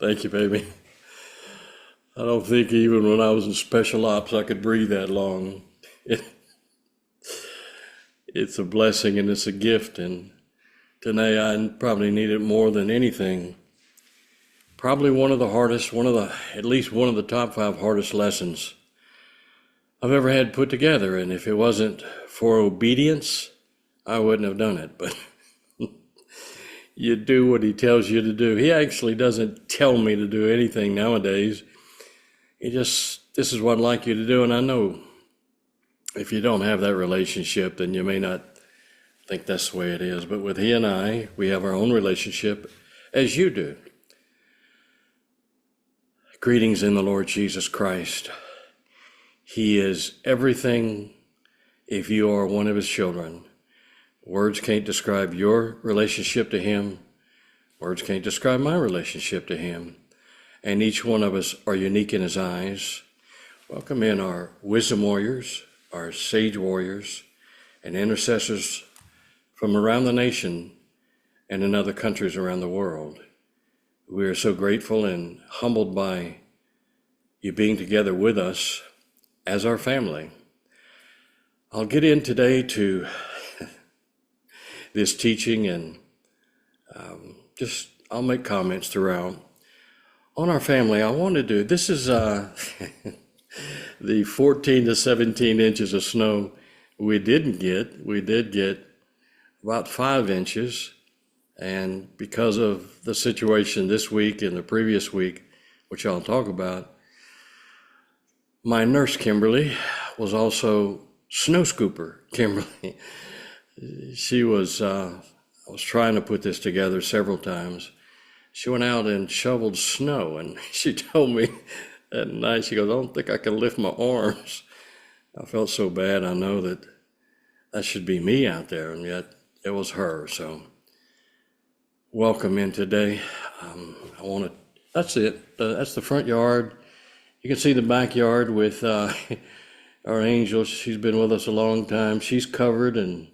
Thank you, baby. I don't think even when I was in special ops I could breathe that long. It, it's a blessing and it's a gift, and today I probably need it more than anything. Probably one of the hardest, at least one of the top 5 hardest lessons I've ever had put together. And if it wasn't for obedience, I wouldn't have done it. But you do what he tells you to do. He actually doesn't tell me to do anything nowadays. This is what I'd like you to do. And I know if you don't have that relationship, then you may not think that's the way it is. But with he and I, we have our own relationship, as you do. Greetings in the Lord Jesus Christ. He is everything if you are one of his children. Words can't describe your relationship to him. Words can't describe my relationship to him. And each one of us are unique in his eyes. Welcome in our wisdom warriors, our sage warriors, and intercessors from around the nation and in other countries around the world. We are so grateful and humbled by you being together with us as our family. I'll get in today to this teaching, and I'll make comments throughout. On our family, I want to do, this is the 14 to 17 inches of snow we did get about 5 inches. And because of the situation this week and the previous week, which I'll talk about, my nurse, Kimberly, was also snow scooper, Kimberly. She was, I was trying to put this together several times. She went out and shoveled snow, and she told me that night, she goes, I don't think I can lift my arms. I felt so bad. I know that should be me out there, and yet it was her. So welcome in today. That's it. That's the front yard. You can see the backyard with our Angel. She's been with us a long time. She's covered, and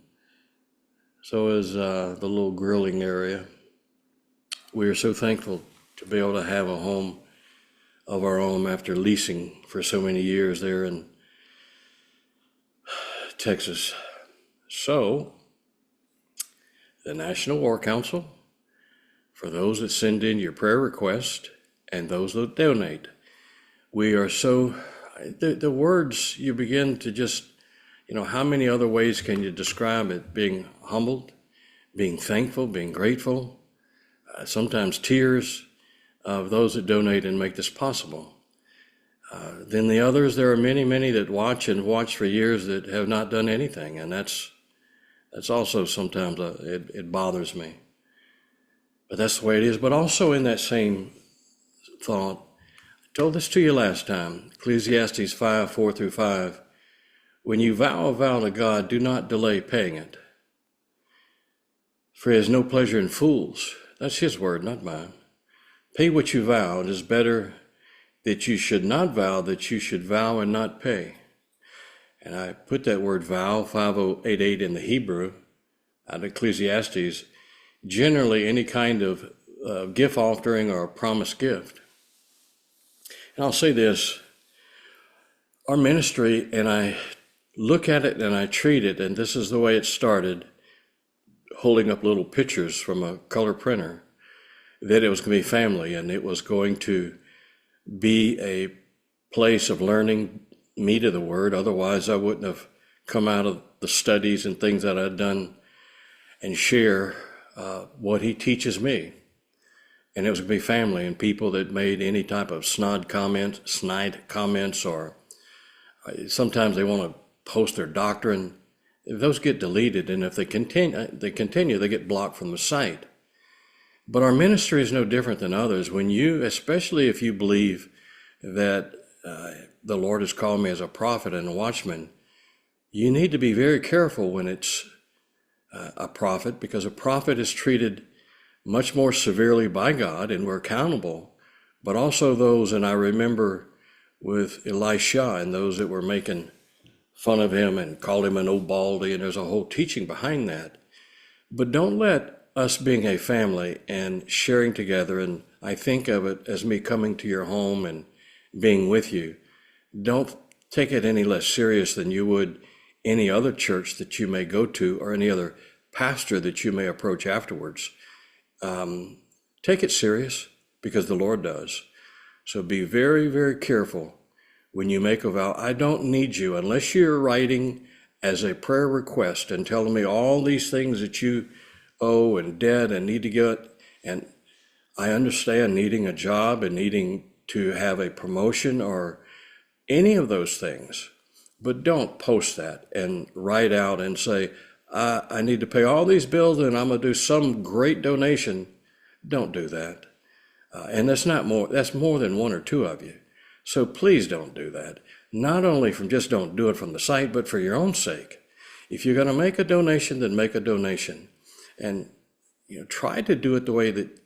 so is the little grilling area. We are so thankful to be able to have a home of our own after leasing for so many years there in Texas. So, the National War Council, for those that send in your prayer request and those that donate, we are so, the words you begin to just, how many other ways can you describe it? Being humbled, being thankful, being grateful, sometimes tears of those that donate and make this possible. Then the others, there are many, many that watch for years that have not done anything. And that's also sometimes, it bothers me. But that's the way it is. But also in that same thought, I told this to you last time, Ecclesiastes 5, 4 through 5. When you vow a vow to God, do not delay paying it. For he has no pleasure in fools. That's his word, not mine. Pay what you vow. It is better that you should not vow, that you should vow and not pay. And I put that word vow, 5088 in the Hebrew, out of Ecclesiastes, generally any kind of gift offering or a promised gift. And I'll say this, our ministry, and I look at it and I treat it, and this is the way it started, holding up little pictures from a color printer, that it was going to be family, and it was going to be a place of learning meat of the word. Otherwise, I wouldn't have come out of the studies and things that I'd done and share what he teaches me. And it was going to be family and people that made any type of snide comments, or sometimes they want to post their doctrine. Those get deleted, and if they continue, they get blocked from the site. But our ministry is no different than others. When you, especially if you believe that the Lord has called me as a prophet and a watchman, you need to be very careful when it's a prophet, because a prophet is treated much more severely by God, and we're accountable. But also those, and I remember with Elisha and those that were making fun of him and called him an old baldy, and there's a whole teaching behind that. But don't let us being a family and sharing together, and I think of it as me coming to your home and being with you. Don't take it any less serious than you would any other church that you may go to or any other pastor that you may approach afterwards. Take it serious because the Lord does. So be very, very careful when you make a vow. I don't need you unless you're writing as a prayer request and telling me all these things that you owe and debt and need to get. And I understand needing a job and needing to have a promotion or any of those things, but don't post that and write out and say, I need to pay all these bills and I'm going to do some great donation. Don't do that. And that's more than one or two of you. So please don't do that. Not only don't do it from the site, but for your own sake. If you're going to make a donation, then make a donation. And try to do it the way that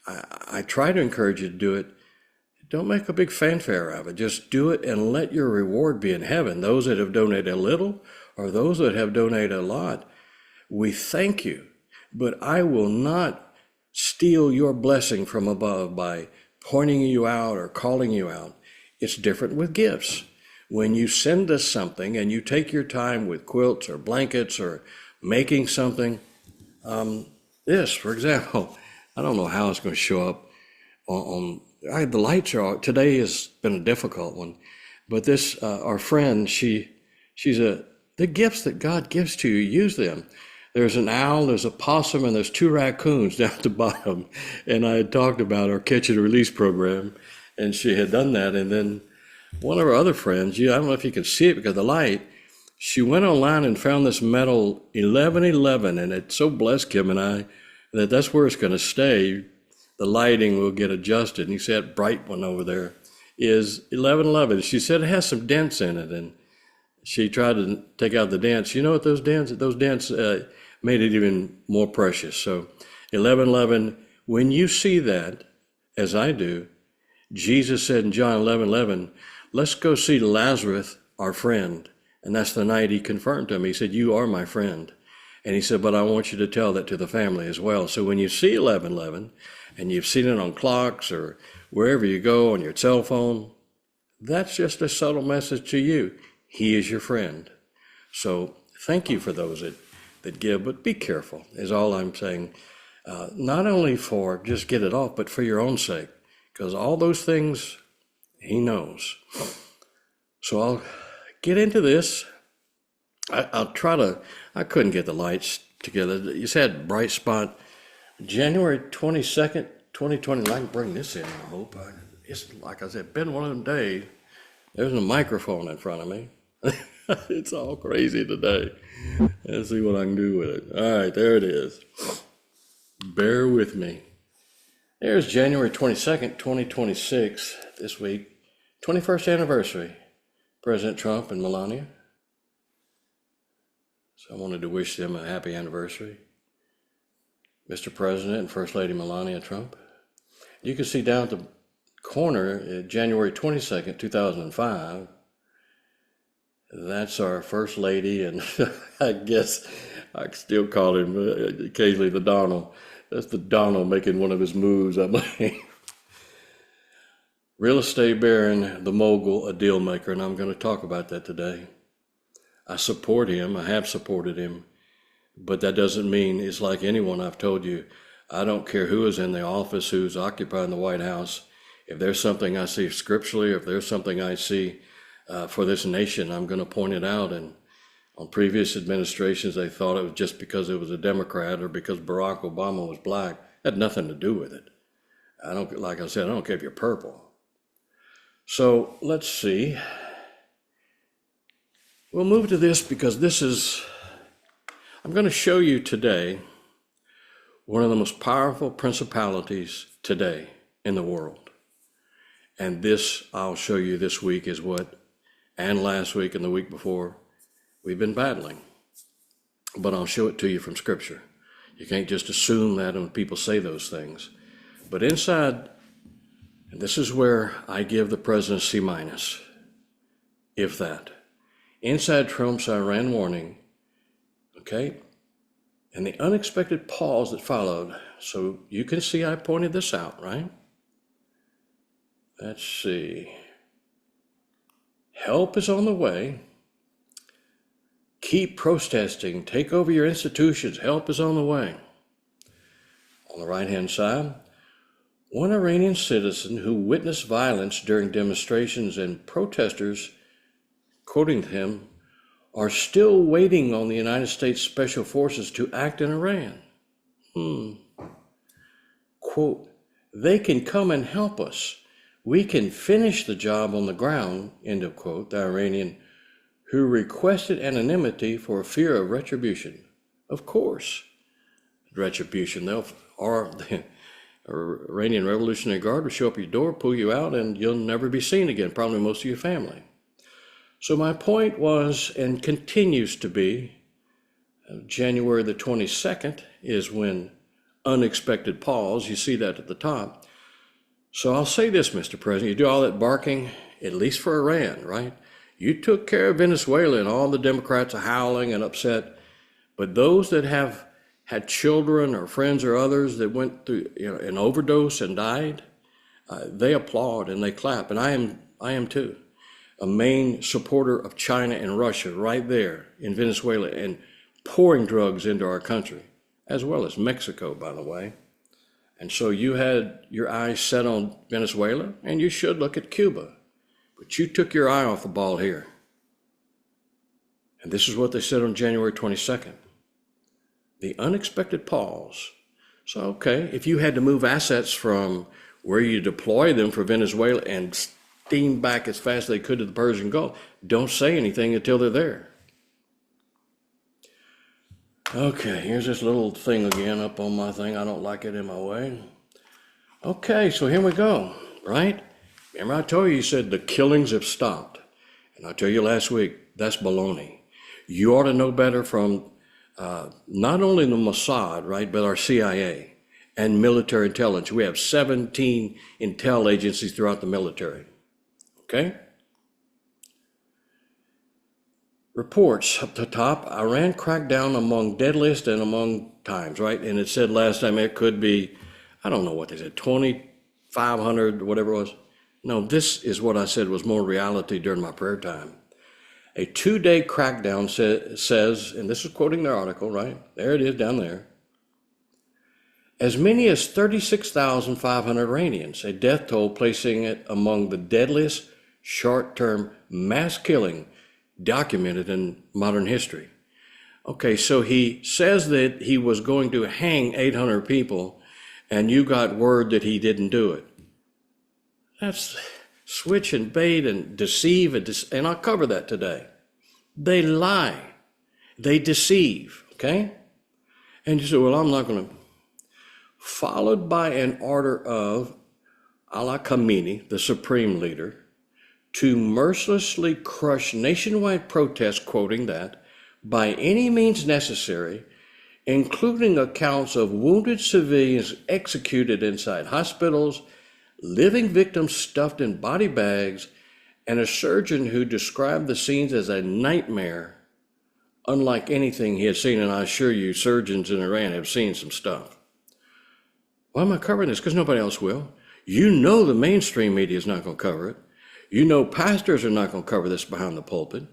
I try to encourage you to do it. Don't make a big fanfare of it. Just do it and let your reward be in heaven. Those that have donated a little or those that have donated a lot, we thank you. But I will not steal your blessing from above by pointing you out or calling you out. It's different with gifts. When you send us something and you take your time with quilts or blankets or making something, this, for example, I don't know how it's going to show up the lights are out. Today has been a difficult one, but this, our friend, the gifts that God gives to you, use them. There's an owl, there's a possum, and there's 2 raccoons down at the bottom. And I had talked about our catch and release program, and she had done that. And then one of our other friends, I don't know if you can see it because of the light, she went online and found this metal 1111, and it so blessed Kim and I that that's where it's going to stay. The lighting will get adjusted. And you see that bright one over there is 1111. She said it has some dents in it, and she tried to take out the dents. You know what those dents made it even more precious. So 1111, when you see that, as I do, Jesus said in John 11:11, let's go see Lazarus, our friend. And that's the night he confirmed to him. He said, you are my friend. And he said, but I want you to tell that to the family as well. So when you see 1111, and you've seen it on clocks or wherever you go on your cell phone, that's just a subtle message to you. He is your friend. So thank you for those that give, but be careful is all I'm saying. Not only for just get it off, but for your own sake, because all those things he knows. So I'll get into this. I couldn't get the lights together. You said bright spot, January 22nd, 2020. I can bring this in, I hope. It's like I said, been one of them days. There's a microphone in front of me. It's all crazy today. Let's see what I can do with it. All right, there it is. Bear with me. There's January 22nd, 2026, this week. 21st anniversary. President Trump and Melania. So I wanted to wish them a happy anniversary. Mr. President and First Lady Melania Trump. You can see down at the corner, January 22nd, 2005. That's our First Lady, and I guess I still call him occasionally the Donald. That's the Donald making one of his moves, I believe. Real estate baron, the mogul, a deal maker, and I'm going to talk about that today. I support him. I have supported him. But that doesn't mean it's like anyone I've told you. I don't care who is in the office, who's occupying the White House. If there's something I see scripturally, or if there's something I see for this nation, I'm going to point it out. And on previous administrations, they thought it was just because it was a Democrat or because Barack Obama was black. It had nothing to do with it. Like I said, I don't care if you're purple. So let's see. We'll move to this because I'm going to show you today one of the most powerful principalities today in the world. And this I'll show you this week is and last week and the week before, we've been battling. But I'll show it to you from Scripture. You can't just assume that when people say those things. But inside, and this is where I give the president C-, if that. Inside Trump's Iran warning, okay? And the unexpected pause that followed. So you can see I pointed this out, right? Let's see. Help is on the way. Keep protesting. Take over your institutions. Help is on the way. On the right-hand side, one Iranian citizen who witnessed violence during demonstrations and protesters, quoting him, are still waiting on the United States Special Forces to act in Iran. Quote, they can come and help us. We can finish the job on the ground, end of quote, the Iranian who requested anonymity for fear of retribution. Of course, retribution. The Iranian Revolutionary Guard will show up at your door, pull you out, and you'll never be seen again, probably most of your family. So my point was, and continues to be, January the 22nd is when unexpected pause, you see that at the top. So I'll say this, Mr. President, you do all that barking, at least for Iran, right? You took care of Venezuela and all the Democrats are howling and upset, but those that have had children or friends or others that went through an overdose and died, they applaud and they clap, and I am too. A main supporter of China and Russia right there in Venezuela and pouring drugs into our country, as well as Mexico, by the way. And so you had your eyes set on Venezuela, and you should look at Cuba. But you took your eye off the ball here. And this is what they said on January 22nd. The unexpected pause. So, okay, if you had to move assets from where you deploy them for Venezuela and steam back as fast as they could to the Persian Gulf, don't say anything until they're there. Okay, here's this little thing again up on my thing. I don't like it in my way. Okay, so here we go, right? Remember I told you said the killings have stopped. And I told you last week, that's baloney. You ought to know better from not only the Mossad, right, but our CIA and military intelligence. We have 17 intel agencies throughout the military, okay? Reports up the top, Iran cracked down among deadliest and among times, right? And it said last time it could be, I don't know what they said, 2,500, whatever it was. No, this is what I said was more reality during my prayer time. A 2-day crackdown says, and this is quoting their article, right? There it is down there. As many as 36,500 Iranians, a death toll placing it among the deadliest short-term mass killing documented in modern history. Okay, so he says that he was going to hang 800 people, and you got word that he didn't do it. That's switch and bait and deceive, and I'll cover that today. They lie. They deceive, okay? And you say, well, I'm not going to. Followed by an order of Allah Khamenei, the supreme leader, to mercilessly crush nationwide protests, quoting that, by any means necessary, including accounts of wounded civilians executed inside hospitals, living victims stuffed in body bags, and a surgeon who described the scenes as a nightmare, unlike anything he had seen. And I assure you, surgeons in Iran have seen some stuff. Why am I covering this? Because nobody else will. You know the mainstream media is not going to cover it. You know pastors are not going to cover this behind the pulpit.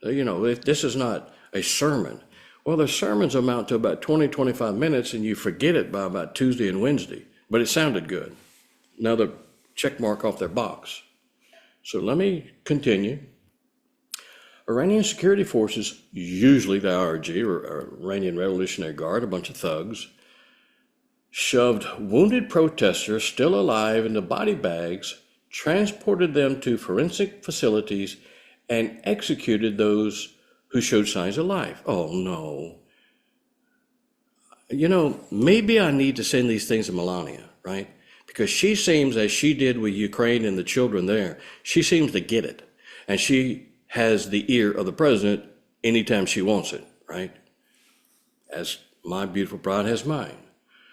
This is not a sermon. Well, the sermons amount to about 20, 25 minutes, and you forget it by about Tuesday and Wednesday. But it sounded good. Another check mark off their box. So let me continue. Iranian security forces, usually the IRG, or Iranian Revolutionary Guard, a bunch of thugs, shoved wounded protesters still alive into body bags, transported them to forensic facilities, and executed those who showed signs of life. Oh, no. Maybe I need to send these things to Melania, right? Because she seems, as she did with Ukraine and the children there, she seems to get it. And she has the ear of the president anytime she wants it, right? As my beautiful bride has mine.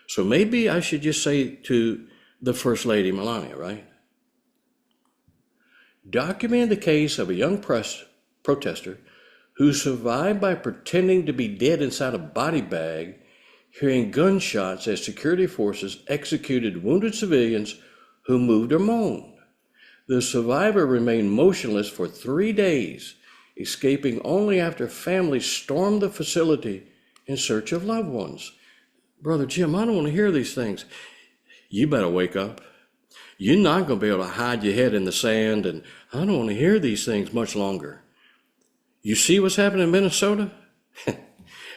So maybe I should just say to the First Lady, Melania, right? Document the case of a young protester who survived by pretending to be dead inside a body bag, hearing gunshots as security forces executed wounded civilians who moved or moaned. The survivor remained motionless for 3 days, escaping only after families stormed the facility in search of loved ones. Brother Jim, I don't want to hear these things. You better wake up. You're not going to be able to hide your head in the sand, and I don't want to hear these things much longer. You see what's happening in Minnesota?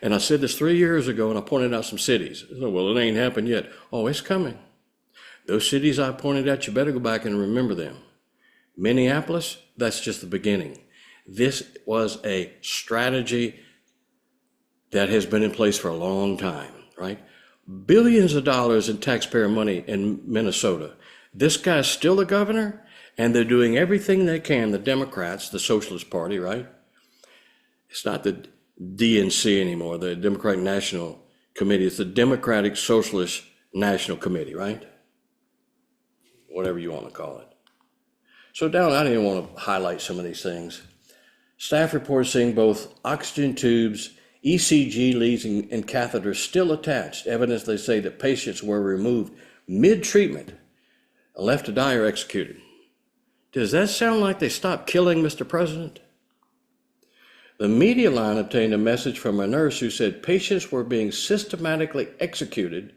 And I said this 3 years ago, and I pointed out some cities. Well, it ain't happened yet. Oh, it's coming. Those cities I pointed out, you better go back and remember them. Minneapolis, that's just the beginning. This was a strategy that has been in place for a long time, right? Billions of dollars in taxpayer money in Minnesota. This guy's still the governor, and they're doing everything they can, the Democrats, the Socialist Party, right? It's not the DNC anymore, the Democratic National Committee. It's the Democratic Socialist National Committee, right? Whatever you want to call it. So down, I didn't want to highlight some of these things. Staff reports seeing both oxygen tubes, ECG leads, and catheters still attached. Evidence they say that patients were removed mid-treatment, left to die or executed. Does that sound like they stopped killing Mr. President? The media line obtained a message from a nurse who said patients were being systematically executed,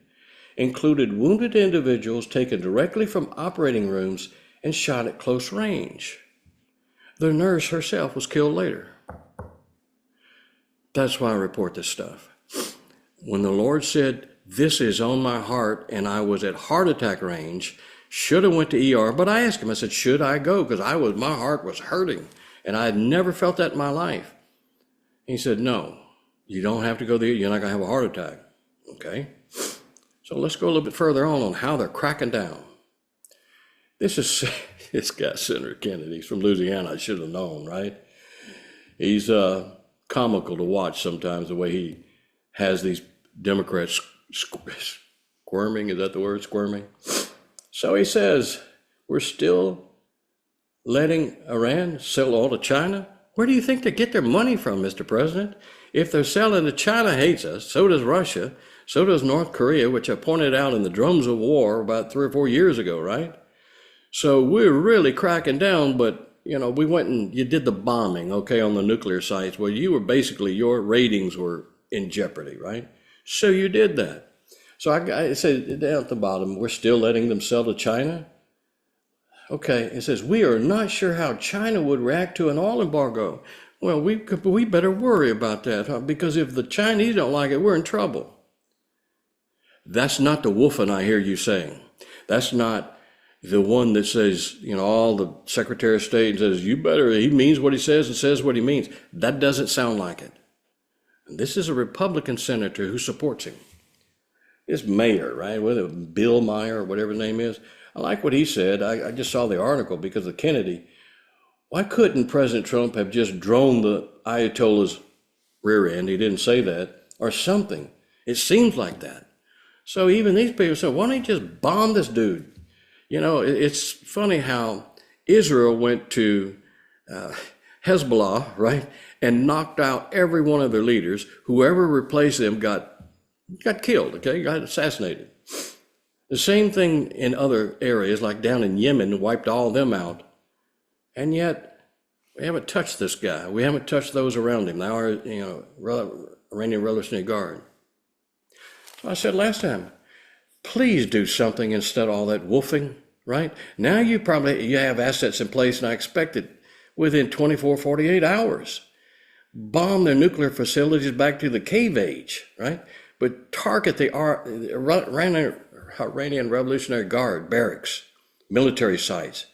included wounded individuals taken directly from operating rooms and shot at close range. The nurse herself was killed later. That's why I report this stuff. When the Lord said, this is on my heart, and I was at heart attack range, should have went to ER, but I asked him, I said, should I go? Because my heart was hurting, and I had never felt that in my life. He said, no, you don't have to go there. You're not going to have a heart attack. Okay. So let's go a little bit further on how they're cracking down. This guy, Senator Kennedy, he's from Louisiana. I should have known, right? He's comical to watch sometimes, the way he has these Democrats squirming. Is that the word, squirming? So he says, we're still letting Iran sell all to China? Where do you think they get their money from, Mr. President? If they're selling to China hates us, so does Russia, so does North Korea, which I pointed out in the Drums of War about 3 or 4 years ago, right? So we're really cracking down, but, we went and you did the bombing, okay, on the nuclear sites where you were basically, your ratings were in jeopardy, right? So you did that. So I said down at the bottom, we're still letting them sell to China? Okay, it says, we are not sure how China would react to an oil embargo. Well, we better worry about that, huh? Because if the Chinese don't like it, we're in trouble. That's not the woofing I hear you saying. That's not the one that says, all the Secretary of State says, he means what he says and says what he means. That doesn't sound like it. And this is a Republican senator who supports him. This mayor, right? Whether Bill Meyer or whatever his name is. I like what he said. I just saw the article because of Kennedy. Why couldn't President Trump have just droned the Ayatollah's rear end? He didn't say that, or something. It seems like that. So even these people say, why don't you just bomb this dude? It's funny how Israel went to Hezbollah, right, and knocked out every one of their leaders. Whoever replaced them got killed, okay, got assassinated. The same thing in other areas, like down in Yemen, wiped all of them out. And yet, we haven't touched this guy. We haven't touched those around him. Now, our Iranian Revolutionary Guard. So I said last time, please do something instead of all that woofing, right? Now you have assets in place, and I expect it within 24, 48 hours. Bomb their nuclear facilities back to the cave age, right? But target the Iranian Revolutionary Guard barracks, military sites.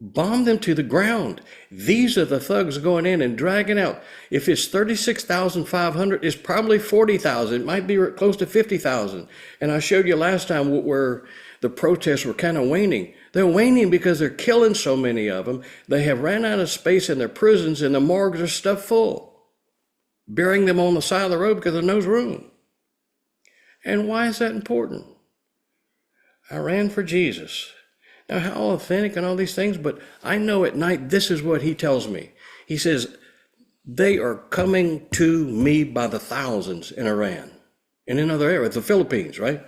Bomb them to the ground. These are the thugs going in and dragging out. If it's 36,500, it's probably 40,000. It might be close to 50,000. And I showed you last time where the protests were kind of waning. They're waning because they're killing so many of them. They have ran out of space in their prisons, and the morgues are stuffed full, burying them on the side of the road because there's no room. And why is that important? I ran for Jesus. Now, how authentic and all these things, but I know at night, this is what he tells me. He says, they are coming to me by the thousands in Iran and in other areas, the Philippines, right?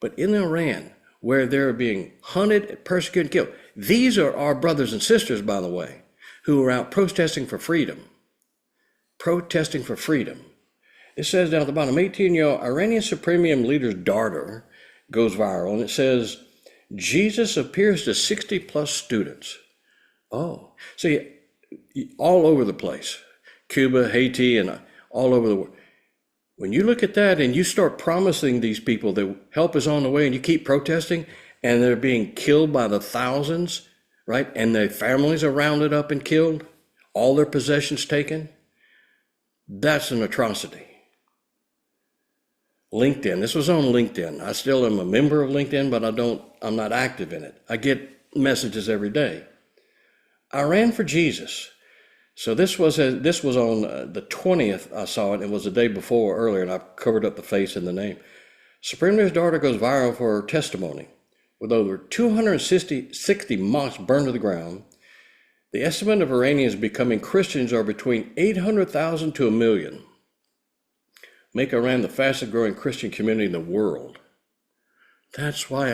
But in Iran, where they're being hunted, persecuted, killed, These are our brothers and sisters, by the way, who are out protesting for freedom. Protesting for freedom. It says down at the bottom, 18-year-old Iranian Supreme leader's daughter goes viral, and it says, Jesus appears to 60 plus students. Oh, see, all over the place. Cuba, Haiti, and all over the world. When you look at that and you start promising these people that help is on the way and you keep protesting and they're being killed by the thousands, right? And their families are rounded up and killed, all their possessions taken, that's an atrocity. LinkedIn, this was on LinkedIn. I still am a member of LinkedIn, but I'm not active in it. I get messages every day. I ran for Jesus. So this was on the 20th. I saw it. It was the day before earlier, and I covered up the face and the name. Supreme Leader's daughter goes viral for her testimony. With over 260 mosques burned to the ground, the estimate of Iranians becoming Christians are between 800,000 to 1 million. Make Iran the fastest growing Christian community in the world. That's why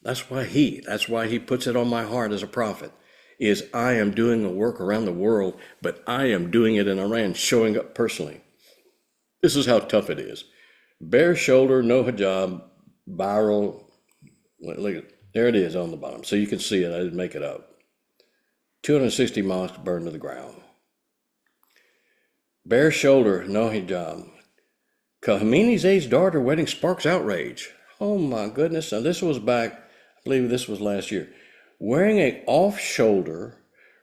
that's why he puts it on my heart as a prophet. Is I am doing the work around the world, but I am doing it in Iran, showing up personally. This is how tough it is. Bare shoulder, no hijab, viral. Look, there it is on the bottom. So you can see it. I didn't make it up. 260 mosques burned to the ground. Bare shoulder, no hijab. Khamenei's aged daughter wedding sparks outrage. Oh my goodness. Now this was back, I believe this was last year. Wearing a off-shoulder,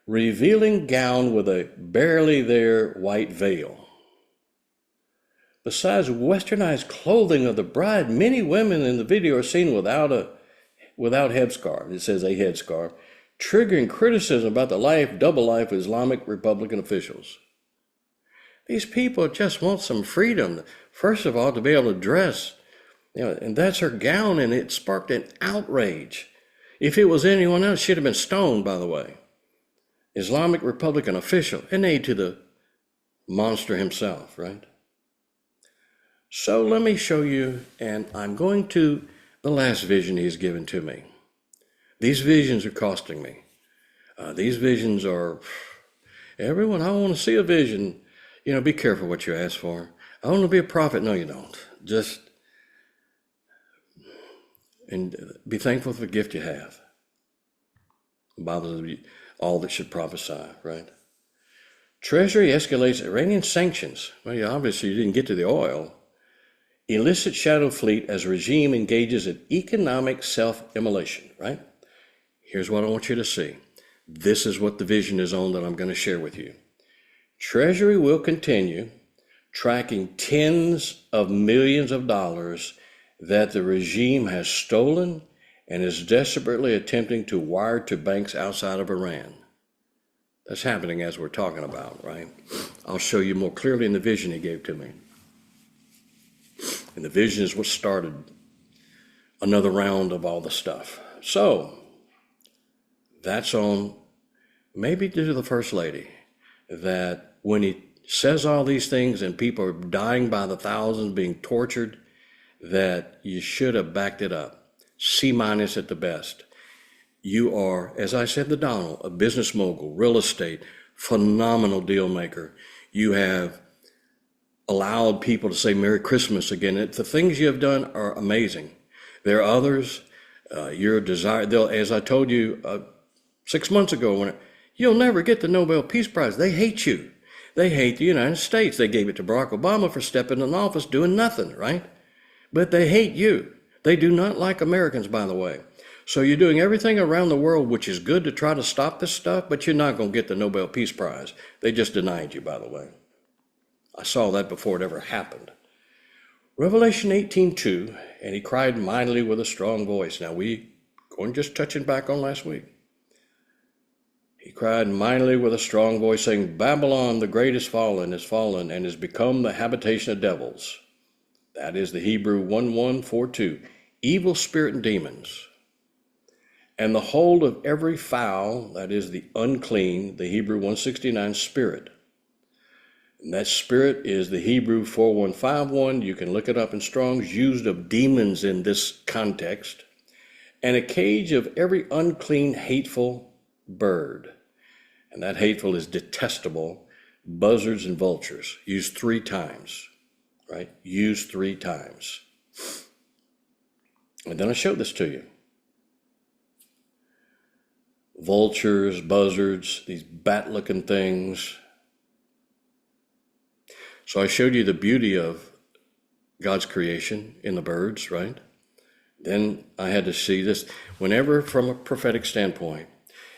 revealing gown with a barely there white veil. Besides westernized clothing of the bride, many women in the video are seen without headscarf. It says a headscarf, triggering criticism about the double life of Islamic Republican officials. These people just want some freedom. First of all, to be able to dress, and that's her gown, and it sparked an outrage. If it was anyone else, she'd have been stoned, by the way. Islamic Republican official, an aide to the monster himself, right? So let me show you, and I'm going to the last vision he's given to me. These visions are costing me. These visions are, everyone, I want to see a vision. Be careful what you ask for. I want to be a prophet. No, you don't. And be thankful for the gift you have. The Bible says all that should prophesy, right? Treasury escalates Iranian sanctions. Well, obviously you didn't get to the oil. Illicit shadow fleet as regime engages in economic self-immolation, right? Here's what I want you to see. This is what the vision is on that I'm going to share with you. Treasury will continue tracking tens of millions of dollars that the regime has stolen and is desperately attempting to wire to banks outside of Iran. That's happening as we're talking about, right? I'll show you more clearly in the vision he gave to me. And the vision is what started another round of all the stuff. So, that's on maybe to the First Lady, that when he says all these things and people are dying by the thousands, being tortured, that you should have backed it up. C- at the best. You are, as I said to Donald, a business mogul, real estate, phenomenal deal maker. You have allowed people to say Merry Christmas again. The things you have done are amazing. There are others, your desire, as I told you 6 months ago, you'll never get the Nobel Peace Prize. They hate you. They hate the United States. They gave it to Barack Obama for stepping in office doing nothing, right? But they hate you. They do not like Americans, by the way. So you're doing everything around the world, which is good to try to stop this stuff, but you're not going to get the Nobel Peace Prize. They just denied you, by the way. I saw that before it ever happened. Revelation 18:2, and he cried mightily with a strong voice. Now going just touching back on last week. He cried mightily with a strong voice, saying, Babylon the great is fallen, and has become the habitation of devils. That is the Hebrew 1142, evil spirit and demons. And the hold of every foul, that is the unclean, the Hebrew 169 spirit. And that spirit is the Hebrew 4151. You can look it up in Strong's, used of demons in this context. and a cage of every unclean, hateful bird. And that hateful is detestable, buzzards and vultures. Used 3 times, right? Used 3 times. And then I showed this to you. Vultures, buzzards, these bat-looking things. So I showed you the beauty of God's creation in the birds, right? Then I had to see this. Whenever, from a prophetic standpoint,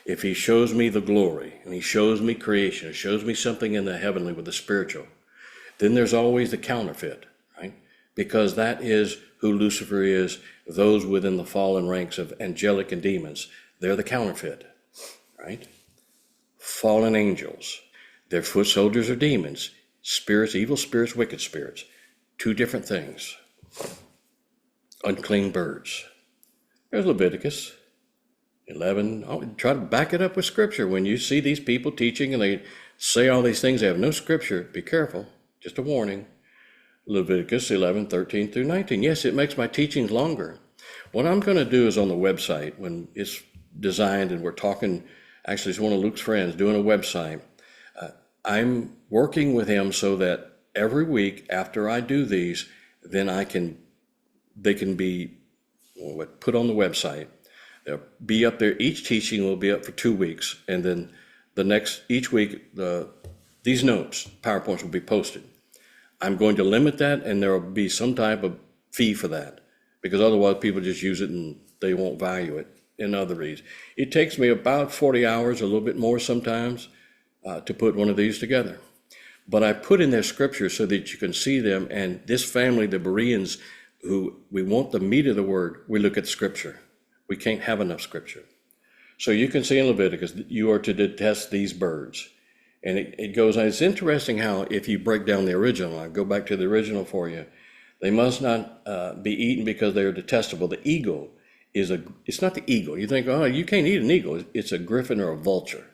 if he shows me the glory, and he shows me creation, it shows me something in the heavenly with the spiritual, then there's always the counterfeit, right? Because that is who Lucifer is, those within the fallen ranks of angelic and demons. They're the counterfeit, right? Fallen angels. Their foot soldiers are demons, spirits, evil spirits, wicked spirits. 2 different things. Unclean birds. There's Leviticus 11. I'll try to back it up with scripture. When you see these people teaching and they say all these things, they have no scripture. Be careful. Just a warning. Leviticus 11, 13 through 19. Yes, it makes my teachings longer. What I'm going to do is on the website, when it's designed and we're talking, actually it's one of Luke's friends doing a website, I'm working with him so that every week after I do these, then they can be put on the website. They'll be up there. Each teaching will be up for 2 weeks, and then each week, these notes, PowerPoints, will be posted. I'm going to limit that, and there will be some type of fee for that, because otherwise people just use it and they won't value it in other reads. It takes me about 40 hours, a little bit more sometimes, to put one of these together. But I put in their scriptures so that you can see them. And this family, the Bereans, who we want the meat of the word, we look at scripture. We can't have enough scripture. So you can see in Leviticus, you are to detest these birds. And it goes on. It's interesting how if you break down the original, I go back to the original for you, they must not be eaten because they are detestable. The eagle it's not the eagle. You think, oh, you can't eat an eagle. It's a griffin or a vulture.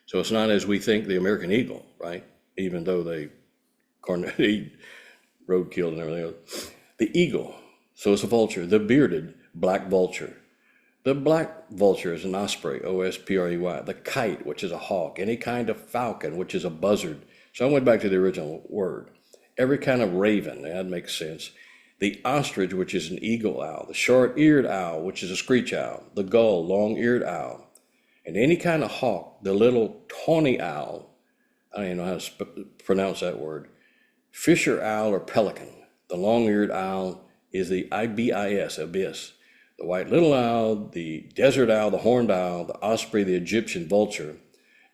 So it's not as we think the American eagle, right? Even though they eat roadkill and everything else. The eagle, so it's a vulture. The bearded black vulture. The black vulture is an osprey, O-S-P-R-E-Y. The kite, which is a hawk. Any kind of falcon, which is a buzzard. So I went back to the original word. Every kind of raven, that makes sense. The ostrich, which is an eagle owl. The short-eared owl, which is a screech owl. The gull, long-eared owl. And any kind of hawk, the little tawny owl, I don't even know how to pronounce that word. Fisher owl or pelican. The long-eared owl is the ibis, abyss. The white little owl, the desert owl, the horned owl, the osprey, the Egyptian vulture,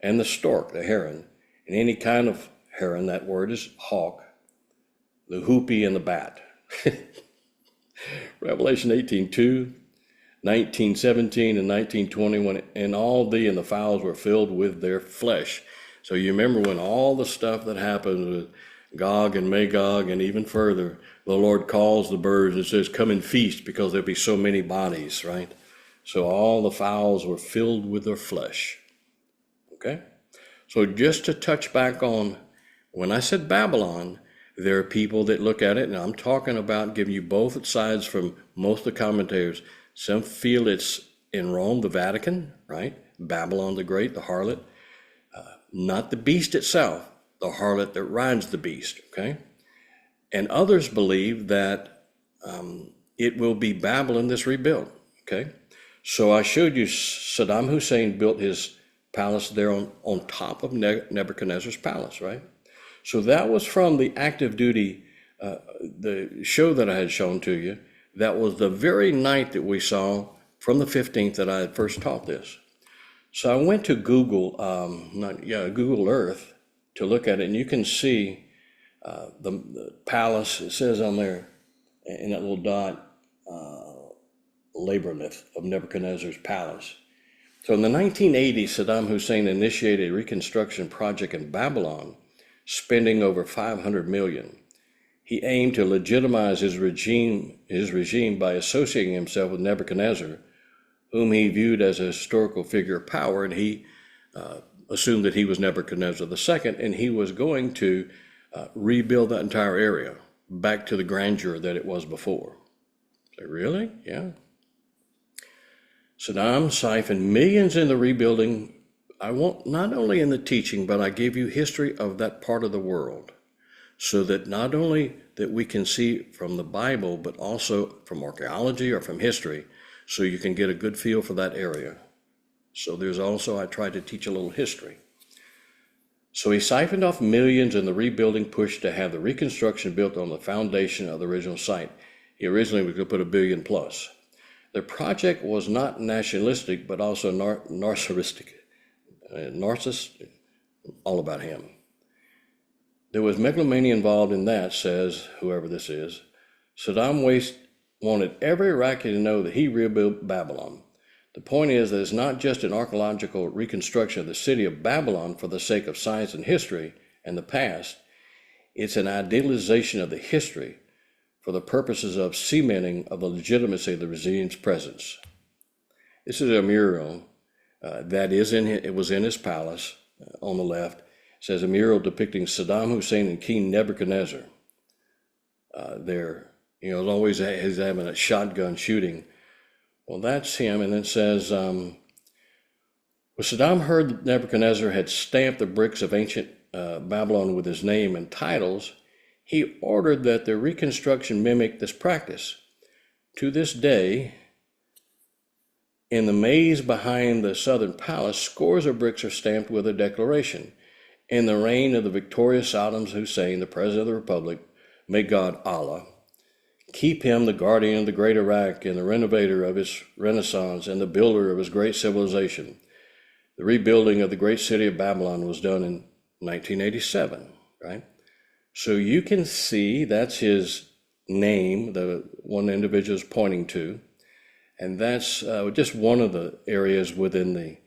and the stork, the heron. And any kind of heron, that word is hawk. The hoopie and the bat. Revelation 18:2, 19:17, and 19:20, and all thee and the fowls were filled with their flesh. So you remember when all the stuff that happened with Gog and Magog and even further, the Lord calls the birds and says, come and feast because there'll be so many bodies, right? So all the fowls were filled with their flesh. Okay? So just to touch back on, when I said Babylon, there are people that look at it, and I'm talking about giving you both sides from most of the commentators. Some feel it's in Rome, the Vatican, right? Babylon the Great, the harlot. Not the beast itself, the harlot that rides the beast, okay? And others believe that it will be Babylon that's rebuilt, okay? So I showed you Saddam Hussein built his palace there on top of Nebuchadnezzar's palace, right? So that was from the active duty, the show that I had shown to you. That was the very night that we saw from the 15th that I had first taught this. So I went to Google, Google Earth to look at it, and you can see the palace. It says on there in that little dot, labyrinth of Nebuchadnezzar's palace. So in the 1980s, Saddam Hussein initiated a reconstruction project in Babylon, spending over $500 million. He aimed to legitimize his regime by associating himself with Nebuchadnezzar, whom he viewed as a historical figure of power, and he assumed that he was Nebuchadnezzar II, and he was going to rebuild that entire area back to the grandeur that it was before. So really? Yeah. Saddam siphoned millions in the rebuilding. I want not only in the teaching, but I give you history of that part of the world, so that not only that we can see from the Bible, but also from archaeology or from history, so you can get a good feel for that area. So there's also, I tried to teach a little history. So he siphoned off millions in the rebuilding push to have the reconstruction built on the foundation of the original site. He originally was going to put $1 billion plus. The project was not nationalistic, but also narcissistic. All about him. There was megalomania involved in that, says whoever this is. Saddam wanted every Iraqi to know that he rebuilt Babylon. The point is that it's not just an archaeological reconstruction of the city of Babylon for the sake of science and history and the past. It's an idealization of the history for the purposes of cementing of the legitimacy of the regime's presence. This is a mural it was in his palace on the left. It says a mural depicting Saddam Hussein and King Nebuchadnezzar. Always he's having a shotgun shooting. Well, that's him. And it says, when Saddam heard that Nebuchadnezzar had stamped the bricks of ancient Babylon with his name and titles, he ordered that the reconstruction mimic this practice. To this day, in the maze behind the southern palace, scores of bricks are stamped with a declaration. In the reign of the victorious Saddam Hussein, the President of the Republic, may God, Allah, keep him the guardian of the great Iraq and the renovator of its Renaissance and the builder of his great civilization. The rebuilding of the great city of Babylon was done in 1987, right? So you can see that's his name, the one individual is pointing to, and that's just one of the areas within the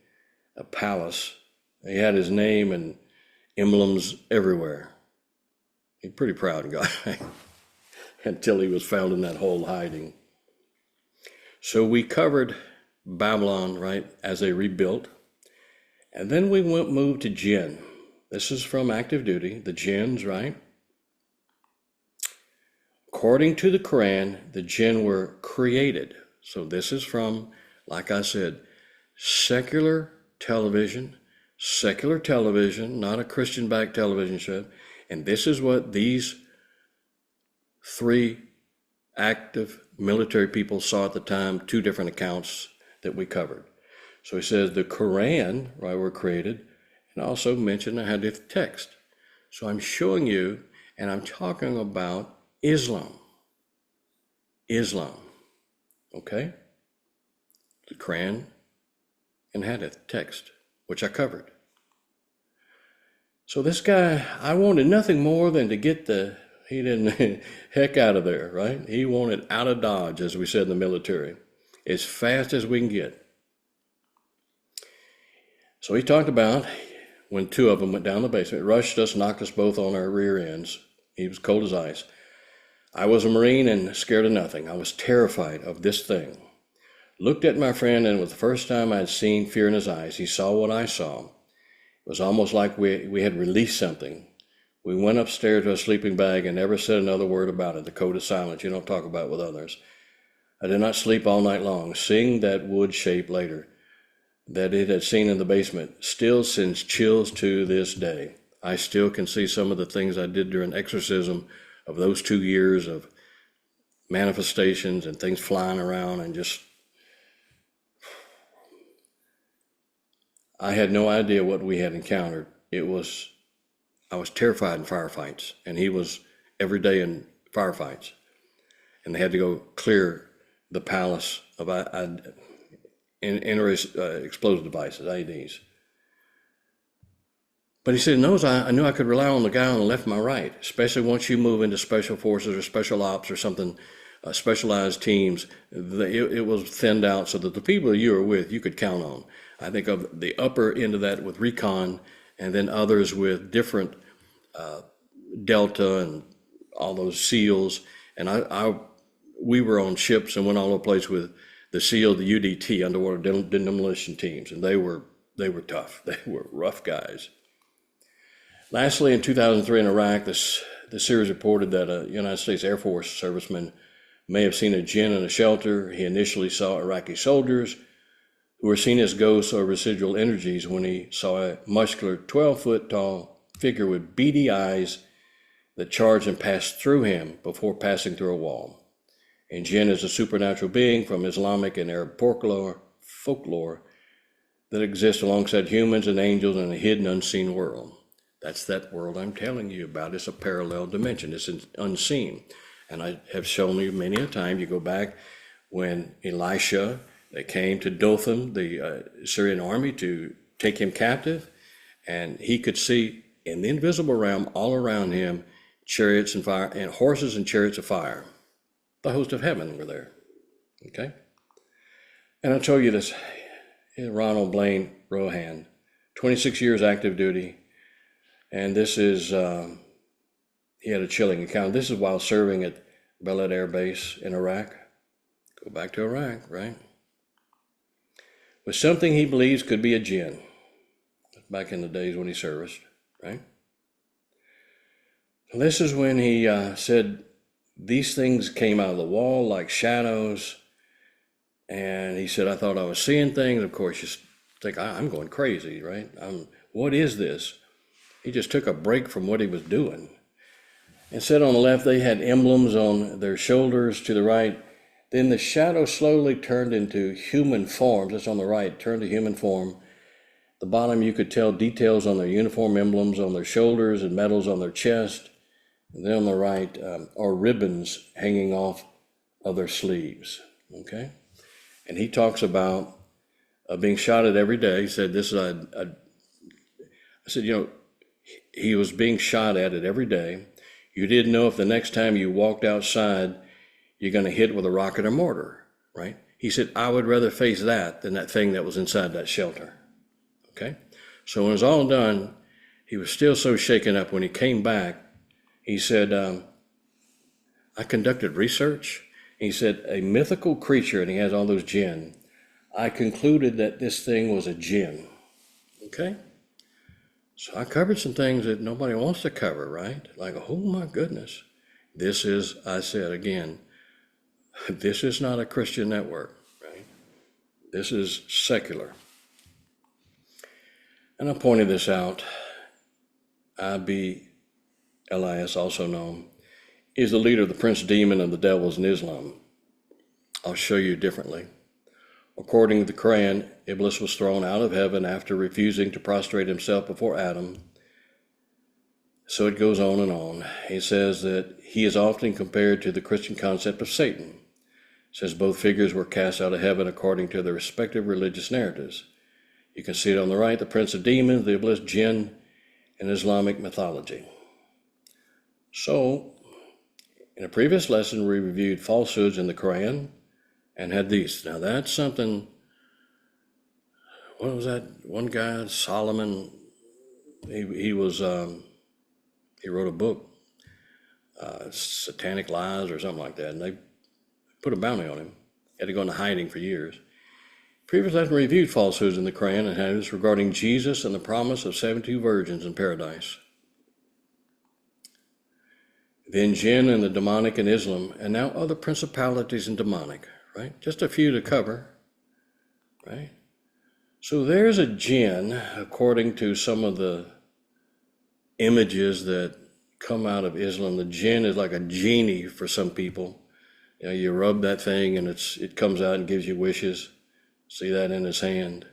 palace. He had his name and emblems everywhere. He's a pretty proud guy. Until he was found in that hole hiding. So we covered Babylon, right, as they rebuilt. And then we moved to jinn. This is from active duty, the jinns, right? According to the Quran, the jinn were created. So this is from, like I said, secular television, not a Christian-backed television show. And this is what these 3 active military people saw at the time, 2 different accounts that we covered. So he says the Quran, right, were created, and also mentioned a hadith text. So I'm showing you, and I'm talking about Islam, okay? The Quran and hadith text, which I covered. So this guy, I wanted nothing more than to get he didn't heck out of there, right? He wanted out of Dodge, as we said in the military, as fast as we can get. So he talked about when 2 of them went down the basement, rushed us, knocked us both on our rear ends. He was cold as ice. I was a Marine and scared of nothing. I was terrified of this thing. Looked at my friend, and it was the first time I'd seen fear in his eyes. He saw what I saw. It was almost like we had released something. We went upstairs to a sleeping bag and never said another word about it. The code of silence you don't talk about with others. I did not sleep all night long, seeing that wood shape later that it had seen in the basement still sends chills to this day. I still can see some of the things I did during exorcism of those 2 years of manifestations and things flying around and just, I had no idea what we had encountered. I was terrified in firefights, and he was every day in firefights. And they had to go clear the palace of explosive devices, IEDs. But he said, no, I knew I could rely on the guy on the left and my right, especially once you move into special forces or special ops or something, specialized teams. It was thinned out so that the people you were with, you could count on. I think of the upper end of that with recon, and then others with different Delta and all those SEALs. And we were on ships and went all over the place with the SEAL, the UDT, underwater demolition teams, and they were tough. They were rough guys. Lastly, in 2003 in Iraq, the series reported that a United States Air Force serviceman may have seen a jinn in a shelter. He initially saw Iraqi soldiers who were seen as ghosts or residual energies when he saw a muscular 12-foot tall figure with beady eyes that charged and passed through him before passing through a wall. And jinn is a supernatural being from Islamic and Arab folklore that exists alongside humans and angels in a hidden, unseen world. That's that world I'm telling you about. It's a parallel dimension. It's unseen. And I have shown you many a time. You go back when Elisha, they came to Dothan, the Syrian army, to take him captive, and he could see in the invisible realm all around him chariots and fire, and horses and chariots of fire. The host of heaven were there. Okay? And I told you this, Ronald Blaine Rohan, 26 years active duty, and this is, he had a chilling account. This is while serving at Balad Air Base in Iraq. Go back to Iraq, right? With something he believes could be a jinn. Back in the days when he serviced, right? And this is when he said these things came out of the wall like shadows. And he said, I thought I was seeing things. Of course, you think, I'm going crazy, right? What is this? He just took a break from what he was doing. And said on the left, they had emblems on their shoulders. To the right, then the shadow slowly turned into human forms. That's on the right, turned to human form. The bottom, you could tell details on their uniform emblems on their shoulders and medals on their chest. And then on the right are ribbons hanging off of their sleeves, okay? And he talks about being shot at every day. He said, I said, he was being shot at it every day. You didn't know if the next time you walked outside, you're going to hit with a rocket or mortar, right? He said, I would rather face that than that thing that was inside that shelter, okay? So when it was all done, he was still so shaken up. When he came back, he said, I conducted research. He said, a mythical creature, and he has all those jinn. I concluded that this thing was a jinn, okay? So I covered some things that nobody wants to cover, right? Like, oh my goodness. This is, I said again, this is not a Christian network, right? This is secular. And I pointed this out. IBLIS, also known, is the leader of the prince demon of the devils in Islam. I'll show you differently. According to the Quran, Iblis was thrown out of heaven after refusing to prostrate himself before Adam. So it goes on and on. He says that he is often compared to the Christian concept of Satan. It says both figures were cast out of heaven according to their respective religious narratives. You can see it on the right, the prince of demons, the Iblis, jinn, in Islamic mythology. So, in a previous lesson, we reviewed falsehoods in the Quran and had these. Now that's something, what was that one guy, Solomon, he wrote a book, Satanic Lies or something like that, and they put a bounty on him. He had to go into hiding for years. Previous lesson reviewed falsehoods in the Quran and hadiths regarding Jesus and the promise of 72 virgins in paradise. Then jinn and the demonic in Islam, and now other principalities and demonic, right? Just a few to cover, right? So there's a jinn, according to some of the images that come out of Islam. The jinn is like a genie for some people. You rub that thing and it comes out and gives you wishes. See that in his hand.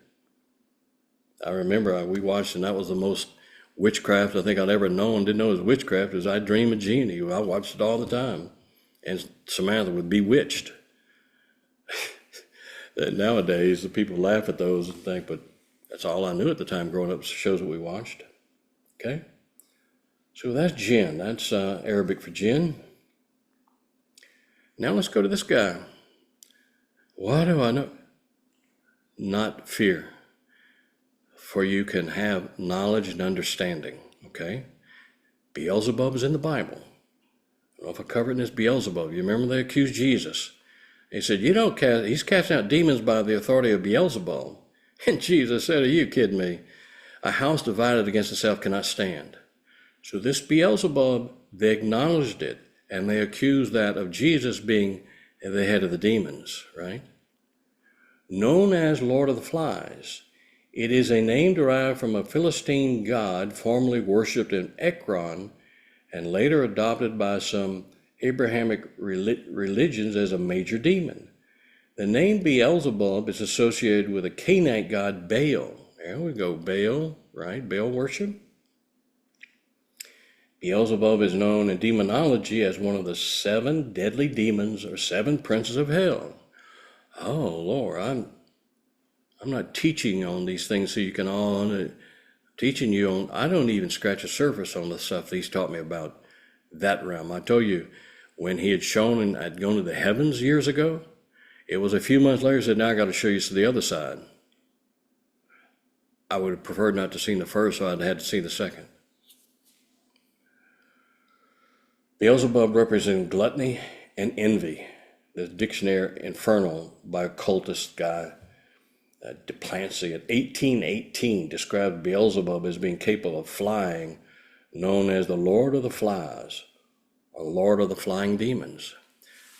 I remember we watched, and that was the most witchcraft I think I'd ever known. Didn't know it was witchcraft. Is I Dream of Genie. I watched it all the time. And Samantha would be bewitched. Nowadays, the people laugh at those and think, but that's all I knew at the time growing up, shows that we watched. Okay? So that's jinn. That's Arabic for jinn. Now let's go to this guy. What do I know? Not fear. For you can have knowledge and understanding. Okay? Beelzebub is in the Bible. I don't know if I covered this Beelzebub. You remember they accused Jesus. He said, he's casting out demons by the authority of Beelzebub. And Jesus said, are you kidding me? A house divided against itself cannot stand. So this Beelzebub, they acknowledged it, and they accused that of Jesus being the head of the demons, right? known as Lord of the Flies. It is a name derived from a Philistine god formerly worshipped in Ekron and later adopted by some Abrahamic religions as a major demon. The name Beelzebub is associated with a Canaanite god Baal. There we go, Baal, right? Baal worship. Beelzebub is known in demonology as one of the 7 deadly demons or 7 princes of hell. Oh, Lord, I'm not teaching on these things so you can all teaching you on. I don't even scratch the surface on the stuff he's taught me about that realm. I told you when he had shown and I'd gone to the heavens years ago, it was a few months later he said, now I got to show you to the other side. I would have preferred not to see the first, so I'd had to see the second. Beelzebub represents gluttony and envy. The dictionary Infernal by occultist guy Duplancy at 1818 described Beelzebub as being capable of flying, known as the Lord of the Flies, or Lord of the Flying Demons.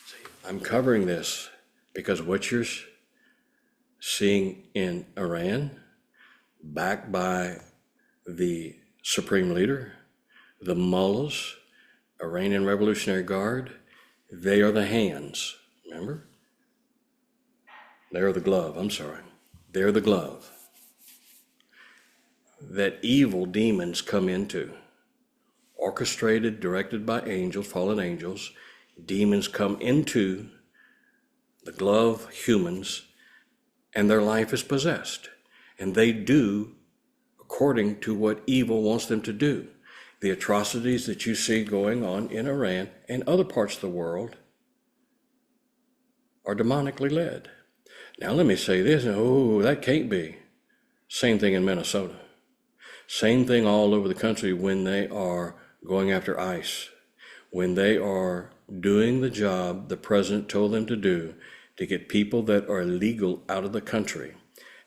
See, I'm covering this because what you're seeing in Iran, backed by the supreme leader, the Mullahs, Iranian Revolutionary Guard, they are the hands, remember? They're the glove, I'm sorry. They're the glove that evil demons come into. Orchestrated, directed by angels, fallen angels, demons come into the glove humans and their life is possessed. And they do according to what evil wants them to do. The atrocities that you see going on in Iran and other parts of the world are demonically led. Now let me say this, that can't be. Same thing in Minnesota. Same thing all over the country when they are going after ICE, when they are doing the job the president told them to do to get people that are illegal out of the country.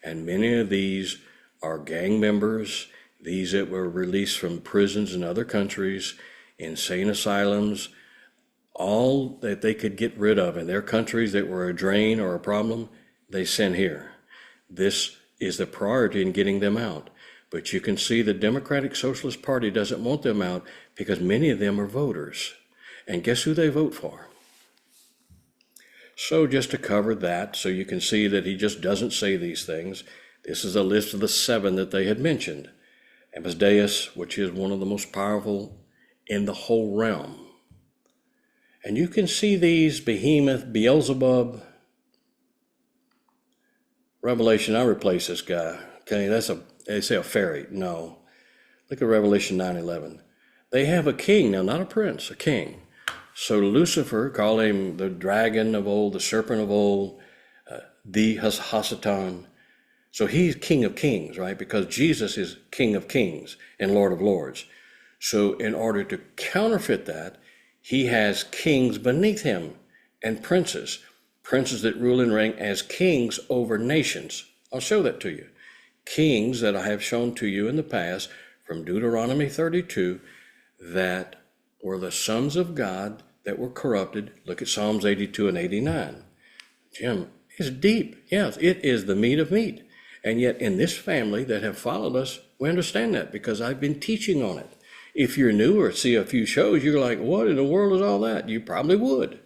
And many of these are gang members, these that were released from prisons in other countries, insane asylums, all that they could get rid of in their countries that were a drain or a problem, they sent here. This is the priority in getting them out. But you can see the Democratic Socialist Party doesn't want them out because many of them are voters. And guess who they vote for? So just to cover that, so you can see that he just doesn't say these things, this is a list of the 7 that they had mentioned. Amadeus, which is one of the most powerful in the whole realm. And you can see these: Behemoth, Beelzebub, Revelation. I replace this guy. Okay, they say a fairy. No. Look at Revelation 9:11. They have a king, now not a prince, a king. So Lucifer, call him the dragon of old, the serpent of old, the Hasatan. So he's King of Kings, right? Because Jesus is King of Kings and Lord of Lords. So in order to counterfeit that, he has kings beneath him and princes that rule and reign as kings over nations. I'll show that to you. Kings that I have shown to you in the past from Deuteronomy 32 that were the sons of God that were corrupted. Look at Psalms 82 and 89. Jim, it's deep. Yes, it is the meat of meat. And yet in this family that have followed us, we understand that because I've been teaching on it. If you're new or see a few shows, you're like, what in the world is all that? You probably would.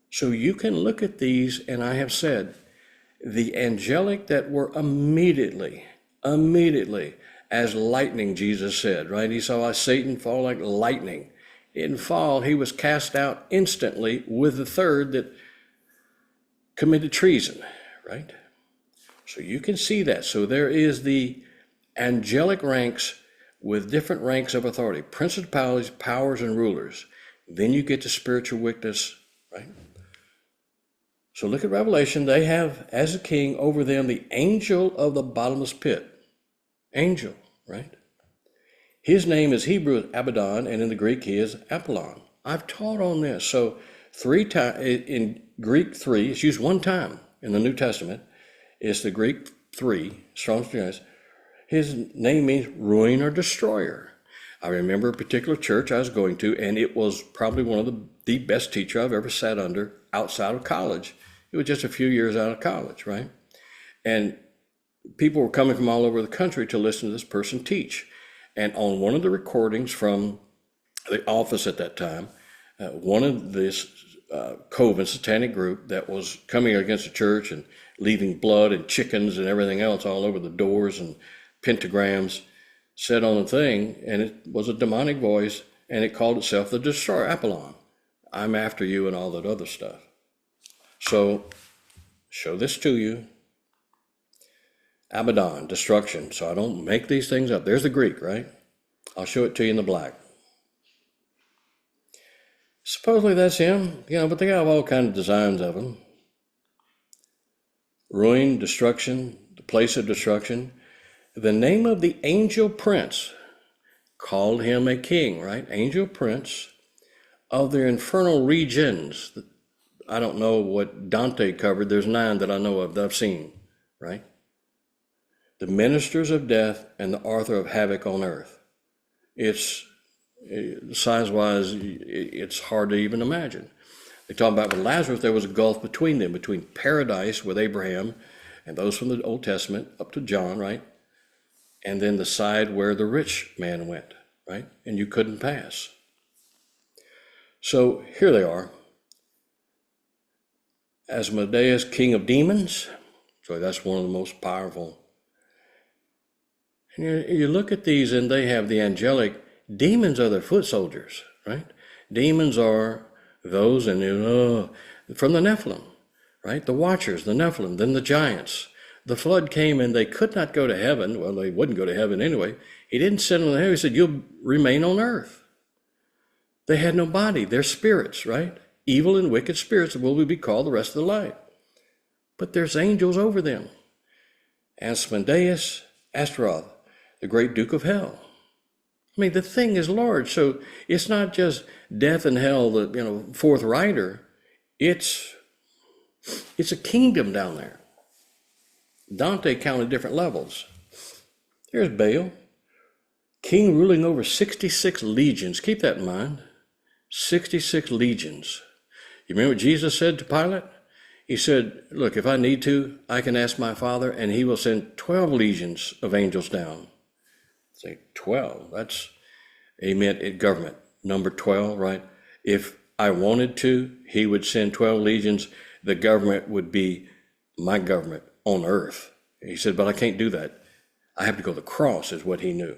So you can look at these, and I have said, the angelic that were immediately, as lightning, Jesus said, right? He saw Satan fall like lightning. He didn't fall, he was cast out instantly with the third that committed treason, right? So you can see that. So there is the angelic ranks with different ranks of authority, principalities, powers, and rulers. Then you get to spiritual wickedness, right? So look at Revelation. They have as a king over them the angel of the bottomless pit. Angel, right? His name is Hebrew Abaddon, and in the Greek he is Apollon. I've taught on this. So 3 times in Greek 3, it's used 1 time in the New Testament. It's the Greek 3, Strong's Concordance. His name means ruin or destroyer. I remember a particular church I was going to, and it was probably one of the best teacher I've ever sat under outside of college. It was just a few years out of college, right? And people were coming from all over the country to listen to this person teach. And on one of the recordings from the office at that time, one of this coven satanic group that was coming against the church and leaving blood and chickens and everything else all over the doors and pentagrams said on the thing, and it was a demonic voice, and it called itself the Destroyer, Apollon. I'm after you and all that other stuff. So, show this to you. Abaddon, destruction. So I don't make these things up. There's the Greek, right? I'll show it to you in the black. Supposedly that's him, but they have all kinds of designs of him. Ruin, destruction, the place of destruction. The name of the angel prince called him a king, right? Angel prince of the infernal regions. I don't know what Dante covered. There's 9 that I know of that I've seen, right? The ministers of death and the author of havoc on earth. It's size-wise, it's hard to even imagine. They talk about with Lazarus, there was a gulf between them, between paradise with Abraham and those from the Old Testament up to John, right? And then the side where the rich man went, right? And you couldn't pass. So here they are. Asmodeus, king of demons. So that's one of the most powerful. And you look at these and they have the angelic. Demons are their foot soldiers, right? Demons are those from the Nephilim, right? The Watchers, the Nephilim, then the giants. The flood came and they could not go to heaven. Well, they wouldn't go to heaven anyway. He didn't send them to heaven. He said, you'll remain on earth. They had no body. They're spirits, right? Evil and wicked spirits will be called the rest of the life. But there's angels over them. Asmodeus, Astaroth, the great Duke of Hell. I mean, the thing is large. So it's not just death and hell, the fourth rider. It's a kingdom down there. Dante counted different levels. There's Baal, king ruling over 66 legions. Keep that in mind. 66 legions. You remember what Jesus said to Pilate? He said, look, if I need to, I can ask my Father, and he will send 12 legions of angels down. Say 12, that's, he meant government, number 12, right? If I wanted to, he would send 12 legions. The government would be my government on earth. He said, but I can't do that. I have to go to the cross, is what he knew.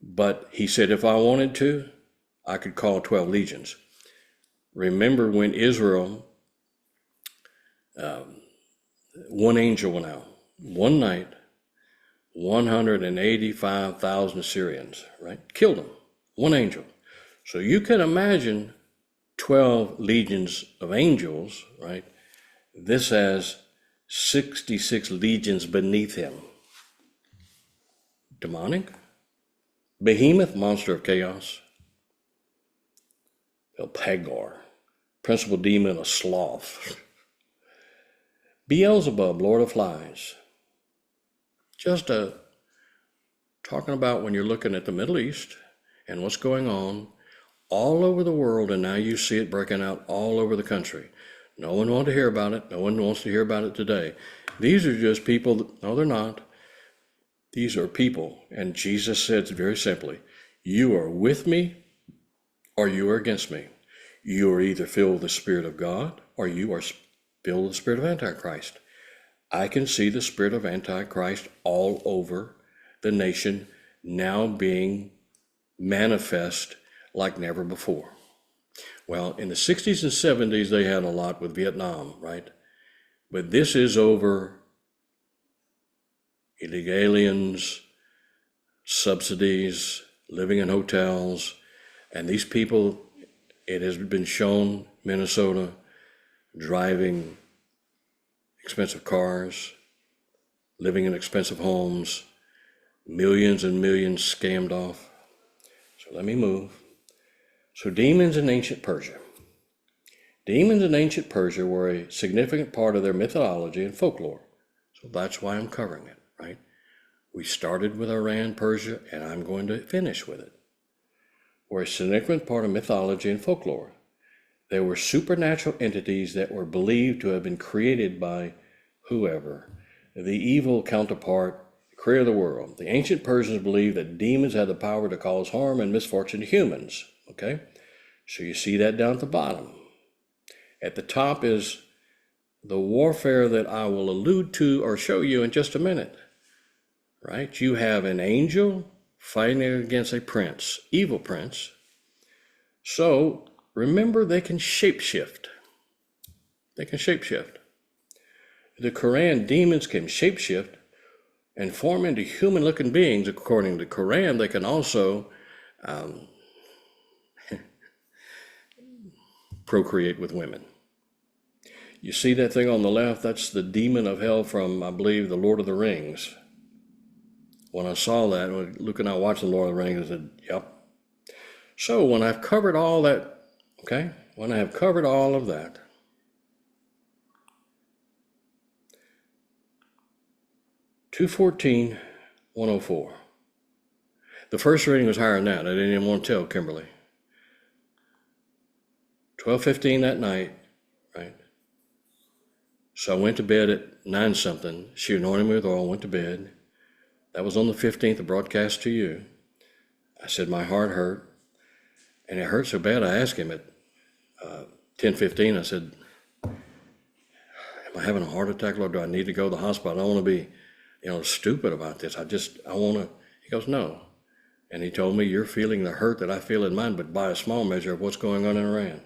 But he said, if I wanted to, I could call 12 legions. Remember when Israel, one angel went out, one night, 185,000 Syrians, right? Killed them, one angel. So you can imagine 12 legions of angels, right? This has 66 legions beneath him. Demonic. Behemoth, monster of chaos. Hagar, principal demon of sloth. Beelzebub, lord of flies. Just talking about when you're looking at the Middle East and what's going on all over the world, and now you see it breaking out all over the country. No one wanted to hear about it. No one wants to hear about it today. These are just people. No, they're not. These are people. And Jesus said very simply, you are with me or you are against me. You are either filled with the Spirit of God or you are filled with the Spirit of Antichrist. I can see the spirit of Antichrist all over the nation now being manifest like never before. Well, in the 60s and 70s, they had a lot with Vietnam, right? But this is over illegal aliens, subsidies, living in hotels, and these people, it has been shown, Minnesota, driving expensive cars, living in expensive homes, millions and millions scammed off. So let me move. So demons in ancient Persia. Demons in ancient Persia were a significant part of their mythology and folklore. So that's why I'm covering it, right? We started with Iran, Persia, and I'm going to finish with it. Were a significant part of mythology and folklore. They were supernatural entities that were believed to have been created by whoever, the evil counterpart, the creator of the world. The ancient Persians believed that demons had the power to cause harm and misfortune to humans. Okay? So you see that down at the bottom. At the top is the warfare that I will allude to or show you in just a minute. Right? You have an angel fighting against a prince, evil prince. So remember, they can shapeshift. They can shapeshift. The Quran, demons can shapeshift and form into human-looking beings. According to the Quran, they can also procreate with women. You see that thing on the left? That's the demon of hell from, I believe, the Lord of the Rings. When I saw that, when Luke and I watched the Lord of the Rings, I said, yep. So when I've covered all that, okay, when I have covered all of that, (214:104). The first reading was higher than that. I didn't even want to tell Kimberly. 12:15 that night, right? So I went to bed at 9 something. She anointed me with oil, went to bed. That was on the 15th, the broadcast to you. I said my heart hurt, and it hurt so bad I asked him at 10:15, I said, am I having a heart attack, Lord? Do I need to go to the hospital? I don't want to be, stupid about this. I want to, he goes, no. And he told me, you're feeling the hurt that I feel in mine, but by a small measure of what's going on in Iran.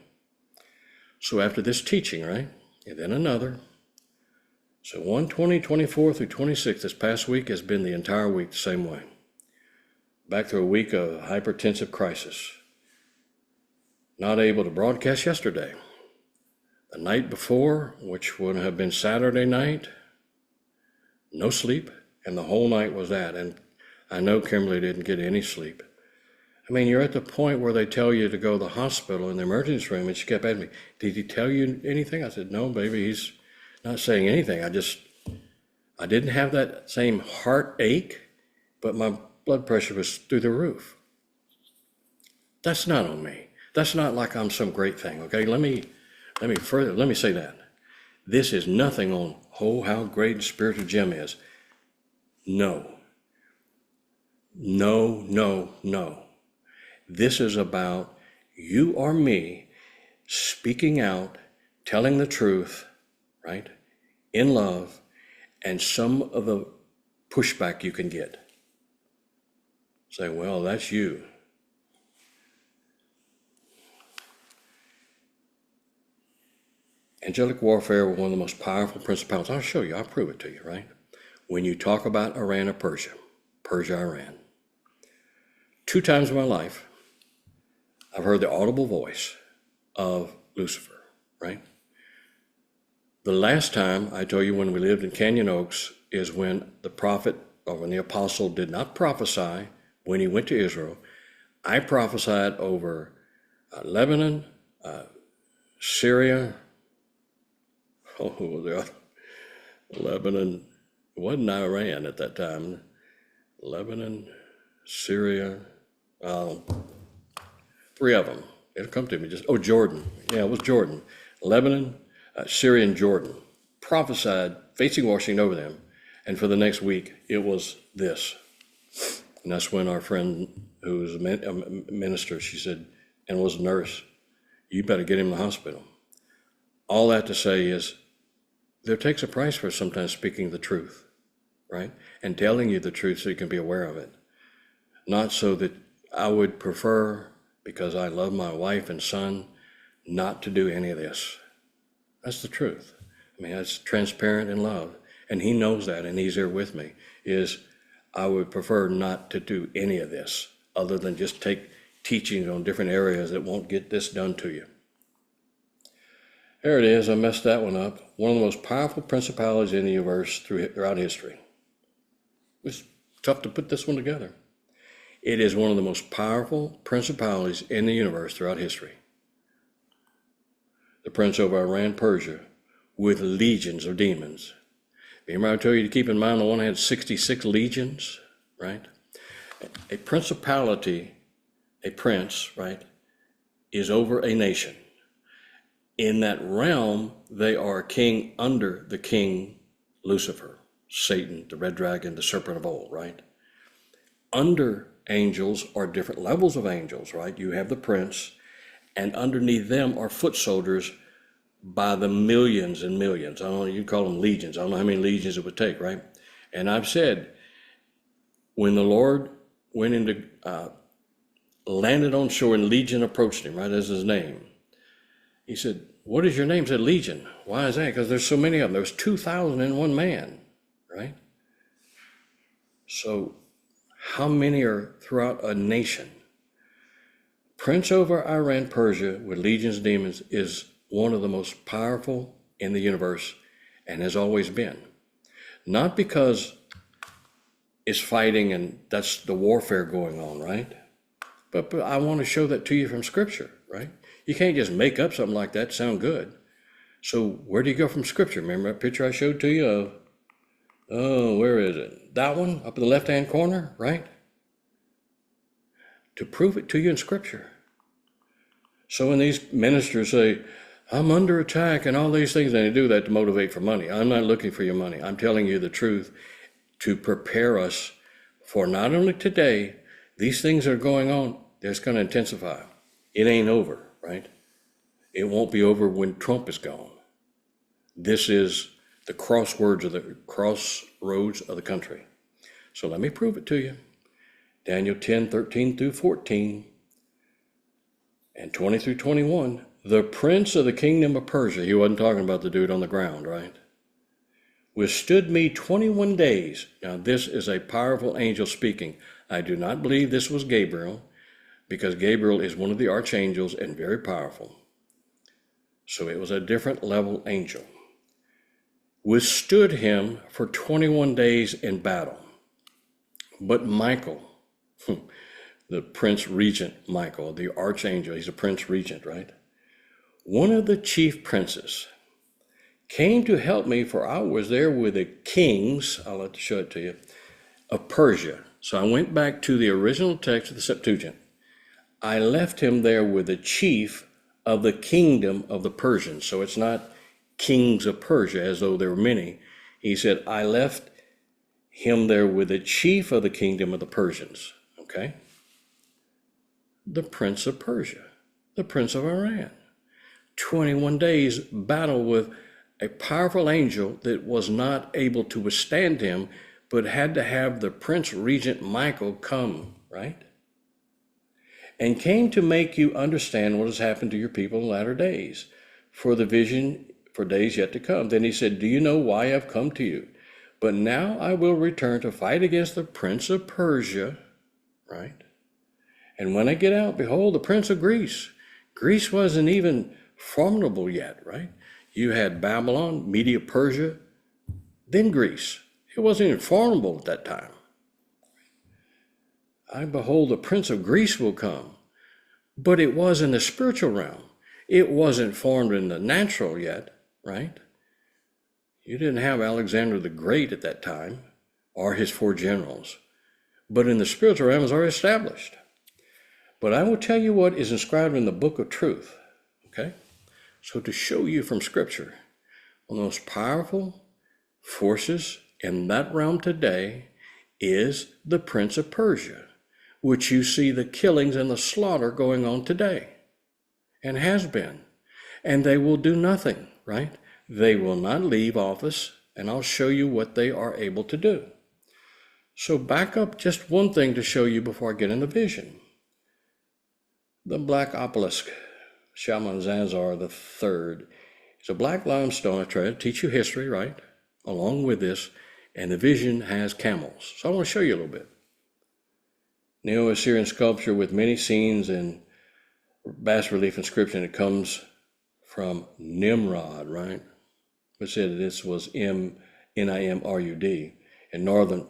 So after this teaching, right, and then another. So 1/20/24 through 26, this past week has been the entire week the same way. Back to a week of hypertensive crisis. Not able to broadcast yesterday. The night before, which would have been Saturday night, no sleep, and the whole night was that. And I know Kimberly didn't get any sleep. I mean, you're at the point where they tell you to go to the hospital in the emergency room, and she kept asking me, did he tell you anything? I said, no, baby, he's not saying anything. I didn't have that same heartache, but my blood pressure was through the roof. That's not on me. That's not like I'm some great thing, okay? Let me say that. This is nothing on, how great spiritual Jim is. No. This is about you or me speaking out, telling the truth, right? In love, and some of the pushback you can get. Say, well, that's you. Angelic warfare were one of the most powerful principalities. I'll show you, I'll prove it to you, right? When you talk about Iran or Persia, Iran. 2 times in my life, I've heard the audible voice of Lucifer, right? The last time I told you when we lived in Canyon Oaks is when the prophet, or when the apostle did not prophesy when he went to Israel. I prophesied over Lebanon, Syria, Lebanon, it wasn't Iran at that time. Lebanon, Syria, 3 of them. It'll come to me Jordan. Yeah, it was Jordan. Lebanon, Syria, and Jordan. Prophesied, facing Washington over them. And for the next week, it was this. And that's when our friend, who was a minister, she said, and was a nurse, you better get him to the hospital. All that to say is, there takes a price for sometimes speaking the truth, right? And telling you the truth so you can be aware of it. Not so that I would prefer, because I love my wife and son, not to do any of this. That's the truth. I mean, that's transparent in love. And he knows that, and he's here with me, is I would prefer not to do any of this other than just take teachings on different areas that won't get this done to you. There it is. I messed that one up. One of the most powerful principalities in the universe throughout history. It's tough to put this one together. It is one of the most powerful principalities in the universe throughout history. The prince of Iran, Persia, with legions of demons. Remember I told you to keep in mind the one had 66 legions, right? A principality, a prince, right, is over a nation. In that realm, they are a king under the king Lucifer, Satan, the red dragon, the serpent of old, right? Under angels are different levels of angels, right? You have the prince, and underneath them are foot soldiers by the millions and millions. I don't know, you call them legions. I don't know how many legions it would take, right? And I've said, when the Lord went into, landed on shore and Legion approached him, right, as his name, he said, what is your name? He said, Legion. Why is that? Because there's so many of them. There's 2,000 in one man, right? So how many are throughout a nation? Prince over Iran, Persia, with legions, demons, is one of the most powerful in the universe and has always been. Not because it's fighting and that's the warfare going on, right? But I want to show that to you from Scripture, right? You can't just make up something like that to sound good. So where do you go from Scripture? Remember that picture I showed to you of, oh, where is it? That one up in the left-hand corner, right? To prove it to you in Scripture. So when these ministers say, I'm under attack and all these things, and they do that to motivate for money. I'm not looking for your money. I'm telling you the truth to prepare us for not only today, these things are going on, that's going to intensify. It ain't over, right? It won't be over when Trump is gone. This is the crossroads of the country. So let me prove it to you. Daniel 10, 13 through 14 and 20 through 21. The prince of the kingdom of Persia, he wasn't talking about the dude on the ground, right? Withstood me 21 days. Now this is a powerful angel speaking. I do not believe this was Gabriel, because Gabriel is one of the archangels and very powerful. So it was a different level angel. Withstood him for 21 days in battle. But Michael, the prince regent Michael, the archangel, he's a prince regent, right? One of the chief princes came to help me, for I was there with the kings, I'll have to show it to you, of Persia. So I went back to the original text of the Septuagint. I left him there with the chief of the kingdom of the Persians. So it's not kings of Persia as though there were many. He said, I left him there with the chief of the kingdom of the Persians. Okay? The prince of Persia, the prince of Iran. 21 days battle with a powerful angel that was not able to withstand him, but had to have the prince regent Michael come, right? And came to make you understand what has happened to your people in latter days, for the vision for days yet to come. Then he said, do you know why I've come to you? But now I will return to fight against the prince of Persia, right? And when I get out, behold, the prince of Greece. Greece wasn't even formidable yet, right? You had Babylon, Media, Persia, then Greece. It wasn't even formidable at that time. I behold, the prince of Greece will come. But it was in the spiritual realm. It wasn't formed in the natural yet, right? You didn't have Alexander the Great at that time, or his 4 generals. But in the spiritual realm, it was already established. But I will tell you what is inscribed in the book of truth, okay? So to show you from Scripture, one of the most powerful forces in that realm today is the Prince of Persia, which you see the killings and the slaughter going on today, and has been. And they will do nothing, right? They will not leave office, and I'll show you what they are able to do. So back up just one thing to show you before I get into vision. The black obelisk, Shalmaneser III. It's a black limestone. I try to teach you history, right? Along with this, and the vision has camels. So I want to show you a little bit. Neo-Assyrian sculpture with many scenes and bas-relief inscription. It comes from Nimrod, right? We said this was Nimrud, in northern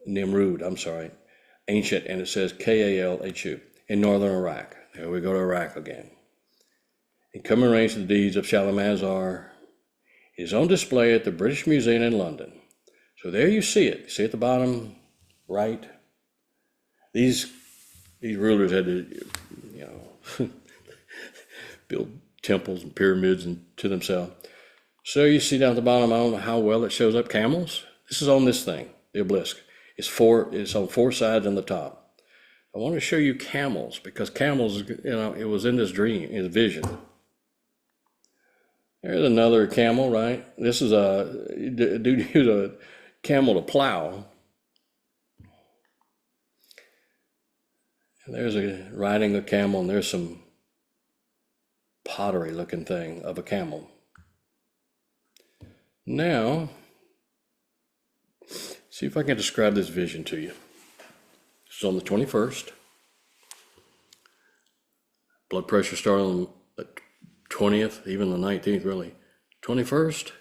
Nimrud, ancient, and it says Kalhu, in northern Iraq. There we go to Iraq again. In commemoration of the deeds of Shalmaneser, it is on display at the British Museum in London. So there you see it. You see at the bottom right. These rulers had to, build temples and pyramids and to themselves. So you see down at the bottom, I don't know how well it shows up, camels. This is on this thing, the obelisk. It's on 4 sides on the top. I want to show you camels because camels, it was in this dream, in vision. There's another camel, right? This is a dude used a camel to plow. And there's riding a camel, and there's some pottery looking thing of a camel. Now, see if I can describe this vision to you. It's on the 21st. Blood pressure started on the 20th, even the 19th, really. 21st,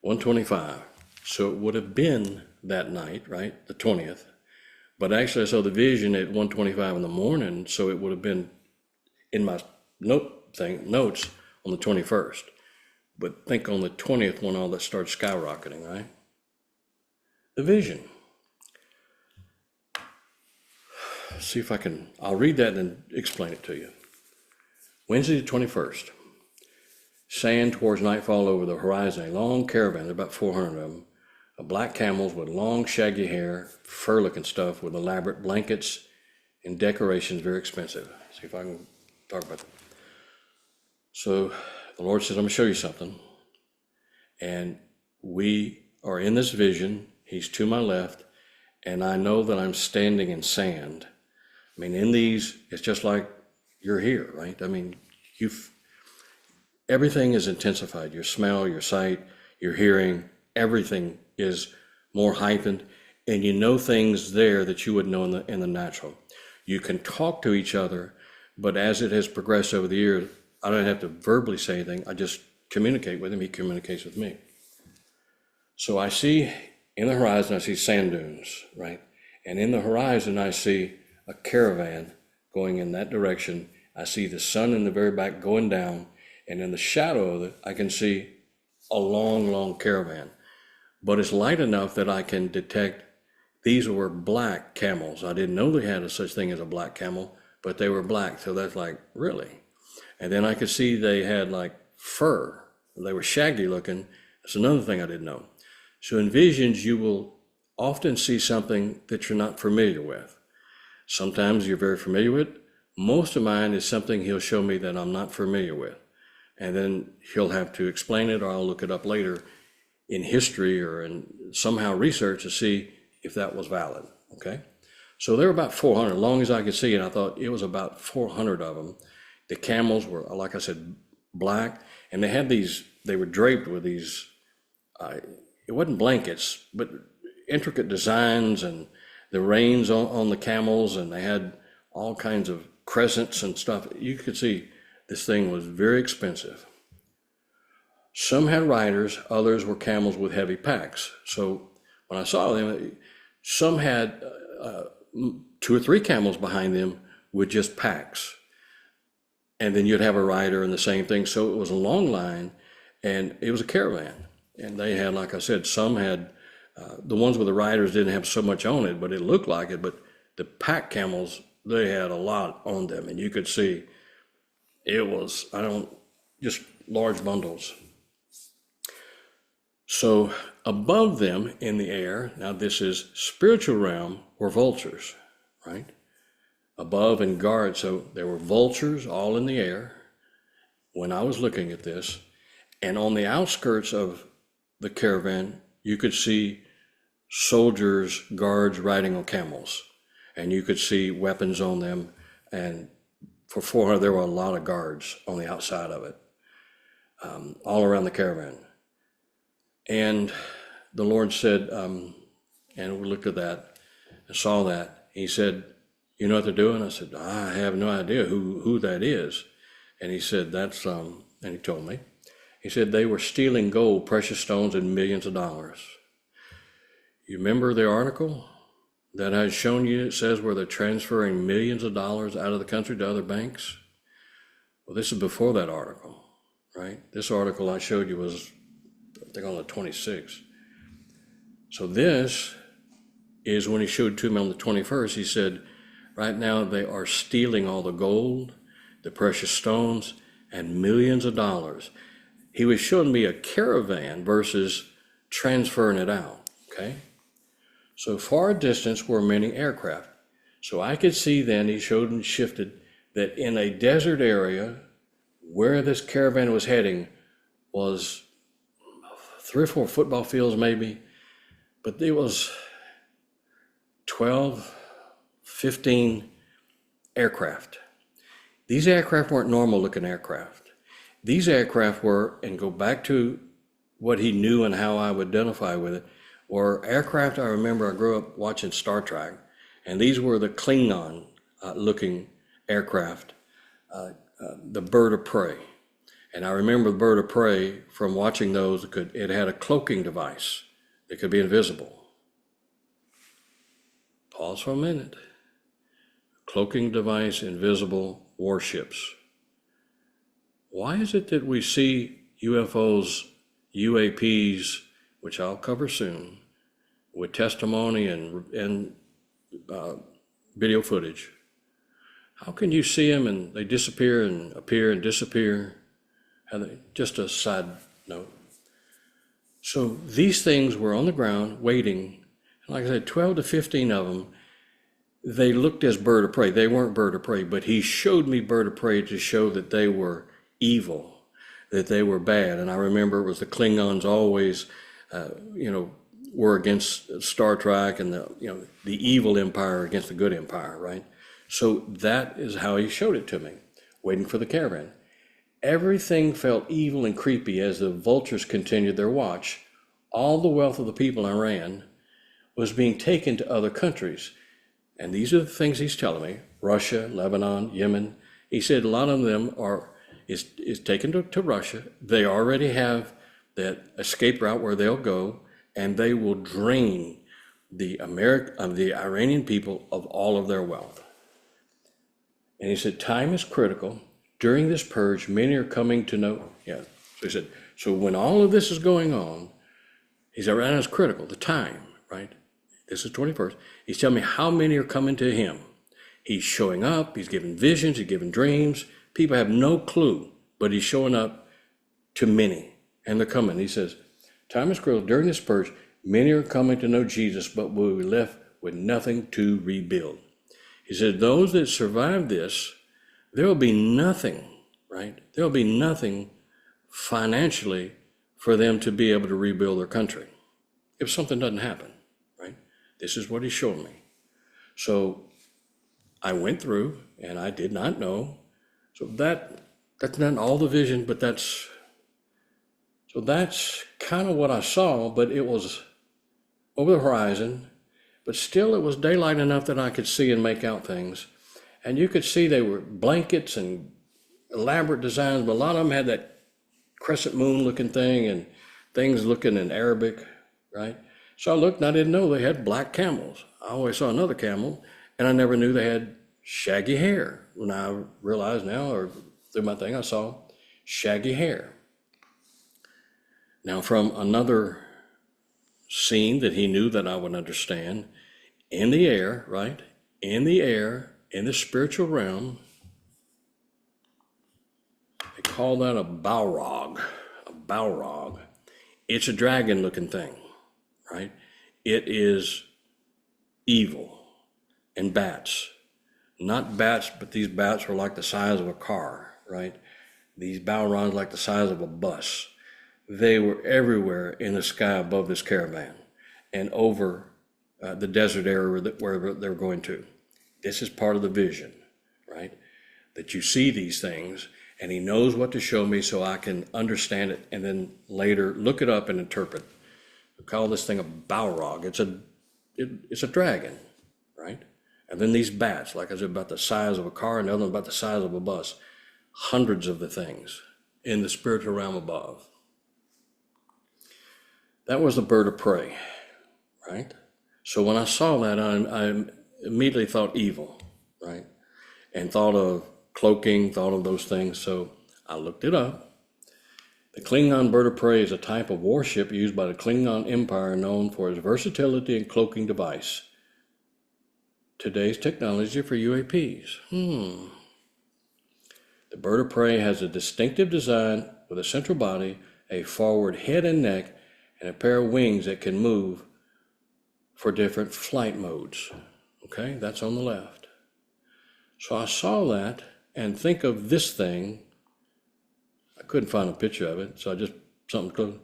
125. So it would have been that night, right? The 20th. But actually, I saw the vision at 125 in the morning, so it would have been in my notes on the 21st. But think on the 20th when all that starts skyrocketing, right? The vision. See if I'll read that and explain it to you. Wednesday the 21st. Sand towards nightfall over the horizon, a long caravan, there are about 400 of them, of black camels with long shaggy hair, fur-looking stuff with elaborate blankets and decorations, very expensive. See if I can talk about that. So the Lord says, I'm going to show you something. And we are in this vision. He's to my left. And I know that I'm standing in sand. I mean, in these, it's just like you're here, right? I mean, everything is intensified. Your smell, your sight, your hearing, everything is more heightened. And you know things there that you would know in the natural. You can talk to each other, but as it has progressed over the years, I don't have to verbally say anything. I just communicate with him. He communicates with me. So I see in the horizon, I see sand dunes, right? And in the horizon, I see a caravan going in that direction. I see the sun in the very back going down. And in the shadow of it, I can see a long, long caravan. But it's light enough that I can detect these were black camels. I didn't know they had a such thing as a black camel, but they were black. So that's like, really? And then I could see they had like fur. They were shaggy looking. That's another thing I didn't know. So in visions, you will often see something that you're not familiar with. Sometimes you're very familiar with. Most of mine is something he'll show me that I'm not familiar with. And then he'll have to explain it, or I'll look it up later in history or in somehow research to see if that was valid, okay? So there were about 400, as long as I could see, and I thought it was about 400 of them. The camels were, like I said, black, and they were draped with these, it wasn't blankets, but intricate designs, and the reins on the camels, and they had all kinds of crescents and stuff. You could see this thing was very expensive. Some had riders, others were camels with heavy packs. So when I saw them, some had 2 or 3 camels behind them with just packs. And then you'd have a rider and the same thing. So it was a long line, and it was a caravan. And they had, like I said, some had, the ones with the riders didn't have so much on it, but it looked like it. But the pack camels, they had a lot on them. And you could see it was, just large bundles. So above them in the air, now this is spiritual realm, were vultures, right? Above and guard, so there were vultures all in the air when I was looking at this. And on the outskirts of the caravan, you could see soldiers, guards riding on camels. And you could see weapons on them. And for 400, there were a lot of guards on the outside of it, all around the caravan. And the Lord said, and we looked at that and saw that. He said, you know what they're doing? I said, I have no idea who that is. And he said, that's, and he told me. He said, they were stealing gold, precious stones, and millions of dollars. You remember the article that I had shown you? It says where they're transferring millions of dollars out of the country to other banks. Well, this is before that article, right? This article I showed you was, I think, on the 26th. So this is when he showed to me on the 21st. He said, right now they are stealing all the gold, the precious stones, and millions of dollars. He was showing me a caravan versus transferring it out, okay? So far distance were many aircraft. So I could see then, he showed and shifted, that in a desert area where this caravan was heading was 3 or 4 football fields maybe, but there was 12, 15 aircraft. These aircraft weren't normal looking aircraft. These aircraft were, and go back to what he knew and how I would identify with it, were aircraft. I remember I grew up watching Star Trek, and these were the Klingon looking aircraft, the bird of prey. And I remember the bird of prey from watching those. It had a cloaking device that could be invisible. Pause for a minute. Cloaking device, invisible warships. Why is it that we see UFOs, UAPs, which I'll cover soon, with testimony and video footage? How can you see them and they disappear and appear and disappear? Just a side note. So these things were on the ground waiting. Like I said, 12 to 15 of them, they looked as bird of prey. They weren't bird of prey, but he showed me bird of prey to show that they were evil, that they were bad. And I remember it was the Klingons always, were against Star Trek and the evil empire against the good empire, right? So that is how he showed it to me, waiting for the caravan. Everything felt evil and creepy as the vultures continued their watch. All the wealth of the people in Iran was being taken to other countries. And these are the things he's telling me: Russia, Lebanon, Yemen. He said a lot of them is taken to Russia. They already have that escape route where they'll go, and they will drain the Iranian people of all of their wealth. And he said, time is critical. During this purge, many are coming to know. Yeah. So he said, so when all of this is going on, he said, right now is critical, the time, right? This is 21st. He's telling me how many are coming to him. He's showing up, he's giving visions, he's giving dreams. People have no clue, but he's showing up to many, and they're coming. He says, time is critical. During this purge, many are coming to know Jesus, but will be left with nothing to rebuild. He said, those that survive this, there will be nothing, right? There will be nothing financially for them to be able to rebuild their country if something doesn't happen, right? This is what he showed me. So I went through, and I did not know. So that's not all the vision, but that's kind of what I saw, but it was over the horizon, but still it was daylight enough that I could see and make out things. And you could see they were blankets and elaborate designs, but a lot of them had that crescent moon looking thing and things looking in Arabic, right? So I looked and I didn't know they had black camels. I always saw another camel, and I never knew they had shaggy hair. When I realized now, or through my thing, I saw shaggy hair. Now from another scene that he knew that I would understand, in the air, right? In the air, in the spiritual realm, they call that a balrog. A balrog. It's a dragon-looking thing, right? It is evil. And bats. Not bats, but these bats were like the size of a car, right? These balrogs like the size of a bus. They were everywhere in the sky above this caravan and over the desert area where they're going to. This is part of the vision, right? That you see these things, and he knows what to show me so I can understand it and then later look it up and interpret. We call this thing a balrog. It's a dragon, right? And then these bats, like I said, about the size of a car, and the other one about the size of a bus. Hundreds of the things in the spiritual realm above. That was the bird of prey, right? So when I saw that, I immediately thought evil, right? And thought of cloaking, thought of those things. So I looked it up. The Klingon bird of prey is a type of warship used by the Klingon Empire known for its versatility and cloaking device. Today's technology for UAPs. The The bird of prey has a distinctive design with a central body, a forward head and neck, and a pair of wings that can move for different flight modes. Okay, that's on the left. So I saw that, and think of this thing. I couldn't find a picture of it, so I just something close,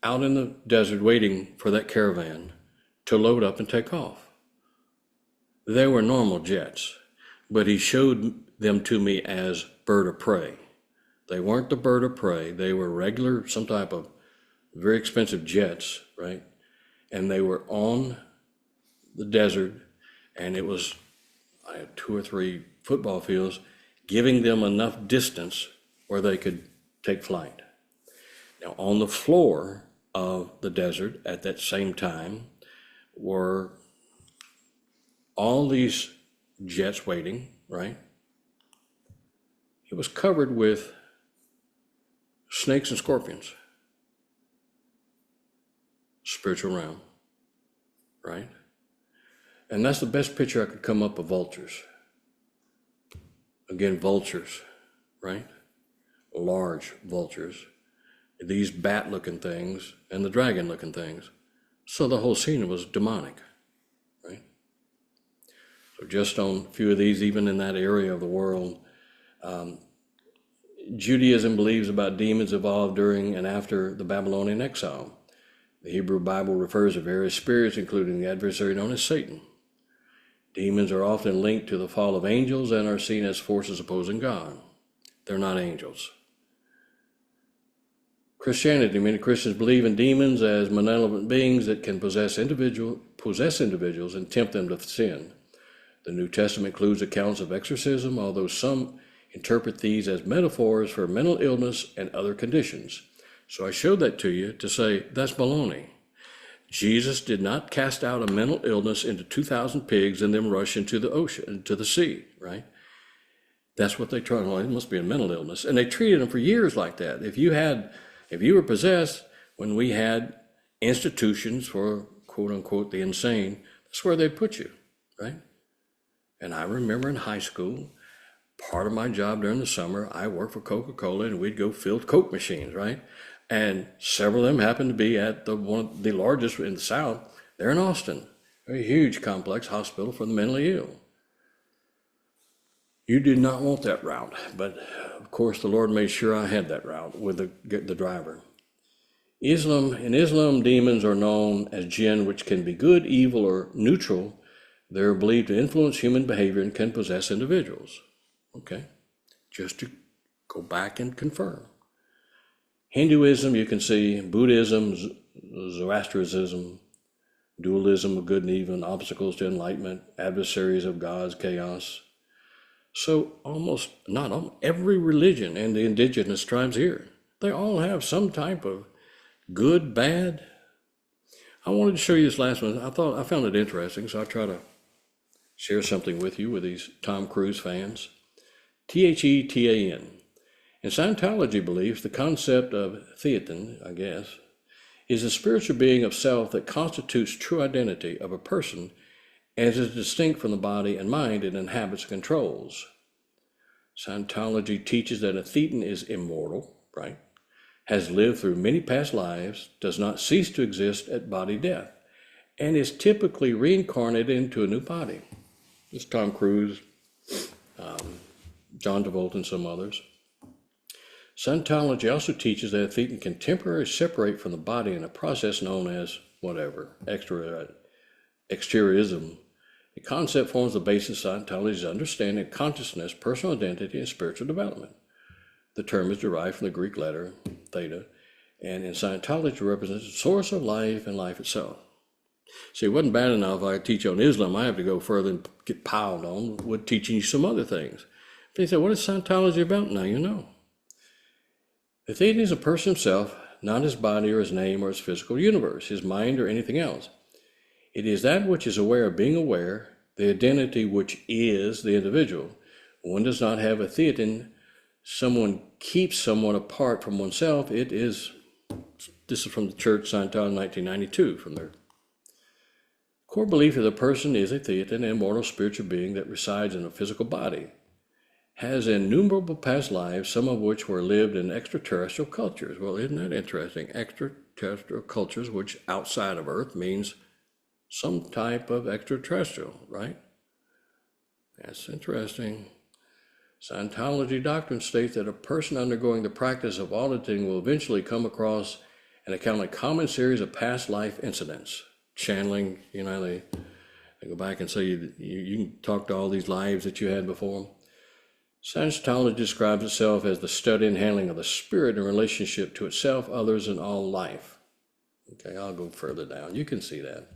out in the desert waiting for that caravan to load up and take off. They were normal jets, but he showed them to me as bird of prey. They weren't the bird of prey. They were regular, some type of very expensive jets, right? And they were on the desert, and it was, I had 2 or 3 football fields, giving them enough distance where they could take flight. Now, on the floor of the desert at that same time were all these jets waiting, right? It was covered with snakes and scorpions. Spiritual realm, right? And that's the best picture I could come up of vultures. Again, vultures, right? Large vultures. These bat-looking things and the dragon-looking things. So the whole scene was demonic, right? So just on a few of these, even in that area of the world, Judaism believes about demons evolved during and after the Babylonian exile. The Hebrew Bible refers to various spirits, including the adversary known as Satan. Demons are often linked to the fall of angels and are seen as forces opposing God. They're not angels. Christianity, many Christians believe in demons as malevolent beings that can possess individuals and tempt them to sin. The New Testament includes accounts of exorcism, although some interpret these as metaphors for mental illness and other conditions. So I showed that to you to say that's baloney. Jesus did not cast out a mental illness into 2,000 pigs and then rush into the ocean, into the sea, right? That's what they tried. Well, it must be a mental illness. And they treated them for years like that. If you were possessed, when we had institutions for quote unquote the insane, that's where they'd put you, right? And I remember in high school, part of my job during the summer, I worked for Coca-Cola and we'd go fill Coke machines, right? And several of them happened to be at one of the largest in the South. They're in Austin, a huge complex hospital for the mentally ill. You did not want that route, but of course the Lord made sure I had that route with the driver. In Islam, demons are known as jinn, which can be good, evil, or neutral. They're believed to influence human behavior and can possess individuals. Okay, just to go back and confirm. Hinduism, you can see, Buddhism, Zoroastrianism, dualism of good and evil, obstacles to enlightenment, adversaries of God's chaos. So every religion and the indigenous tribes here, they all have some type of good, bad. I wanted to show you this last one. I found it interesting, so I try to share something with you with these Tom Cruise fans. Thetan. In Scientology beliefs, the concept of Thetan, I guess, is a spiritual being of self that constitutes true identity of a person and is distinct from the body and mind it inhabits and controls. Scientology teaches that a Thetan is immortal, right? Has lived through many past lives, does not cease to exist at body death, and is typically reincarnated into a new body. This is Tom Cruise, John Travolta, and some others. Scientology also teaches that a Thetan can temporarily separate from the body in a process known as exteriorism. The concept forms the basis of Scientology's understanding of consciousness, personal identity, and spiritual development. The term is derived from the Greek letter theta, and in Scientology represents the source of life and life itself. See, it wasn't bad enough I teach on Islam. I have to go further and get piled on with teaching you some other things. But he said, what is Scientology about? Now you know. The Thetan is a person himself, not his body or his name or his physical universe, his mind or anything else. It is that which is aware of being aware, the identity which is the individual. One does not have a Thetan. Someone keeps someone apart from oneself. This is from the Church Scientology in 1992, from their core belief that a person is a Thetan, an immortal spiritual being that resides in a physical body. has innumerable past lives, some of which were lived in extraterrestrial cultures. Well, isn't that interesting? Extraterrestrial cultures, which outside of Earth means some type of extraterrestrial, right? That's interesting. Scientology doctrine states that a person undergoing the practice of auditing will eventually come across and account a common series of past life incidents. Channeling, they go back and say you can talk to all these lives that you had before. Scientology describes itself as the study and handling of the spirit in relationship to itself, others, and all life. Okay, I'll go further down. You can see that.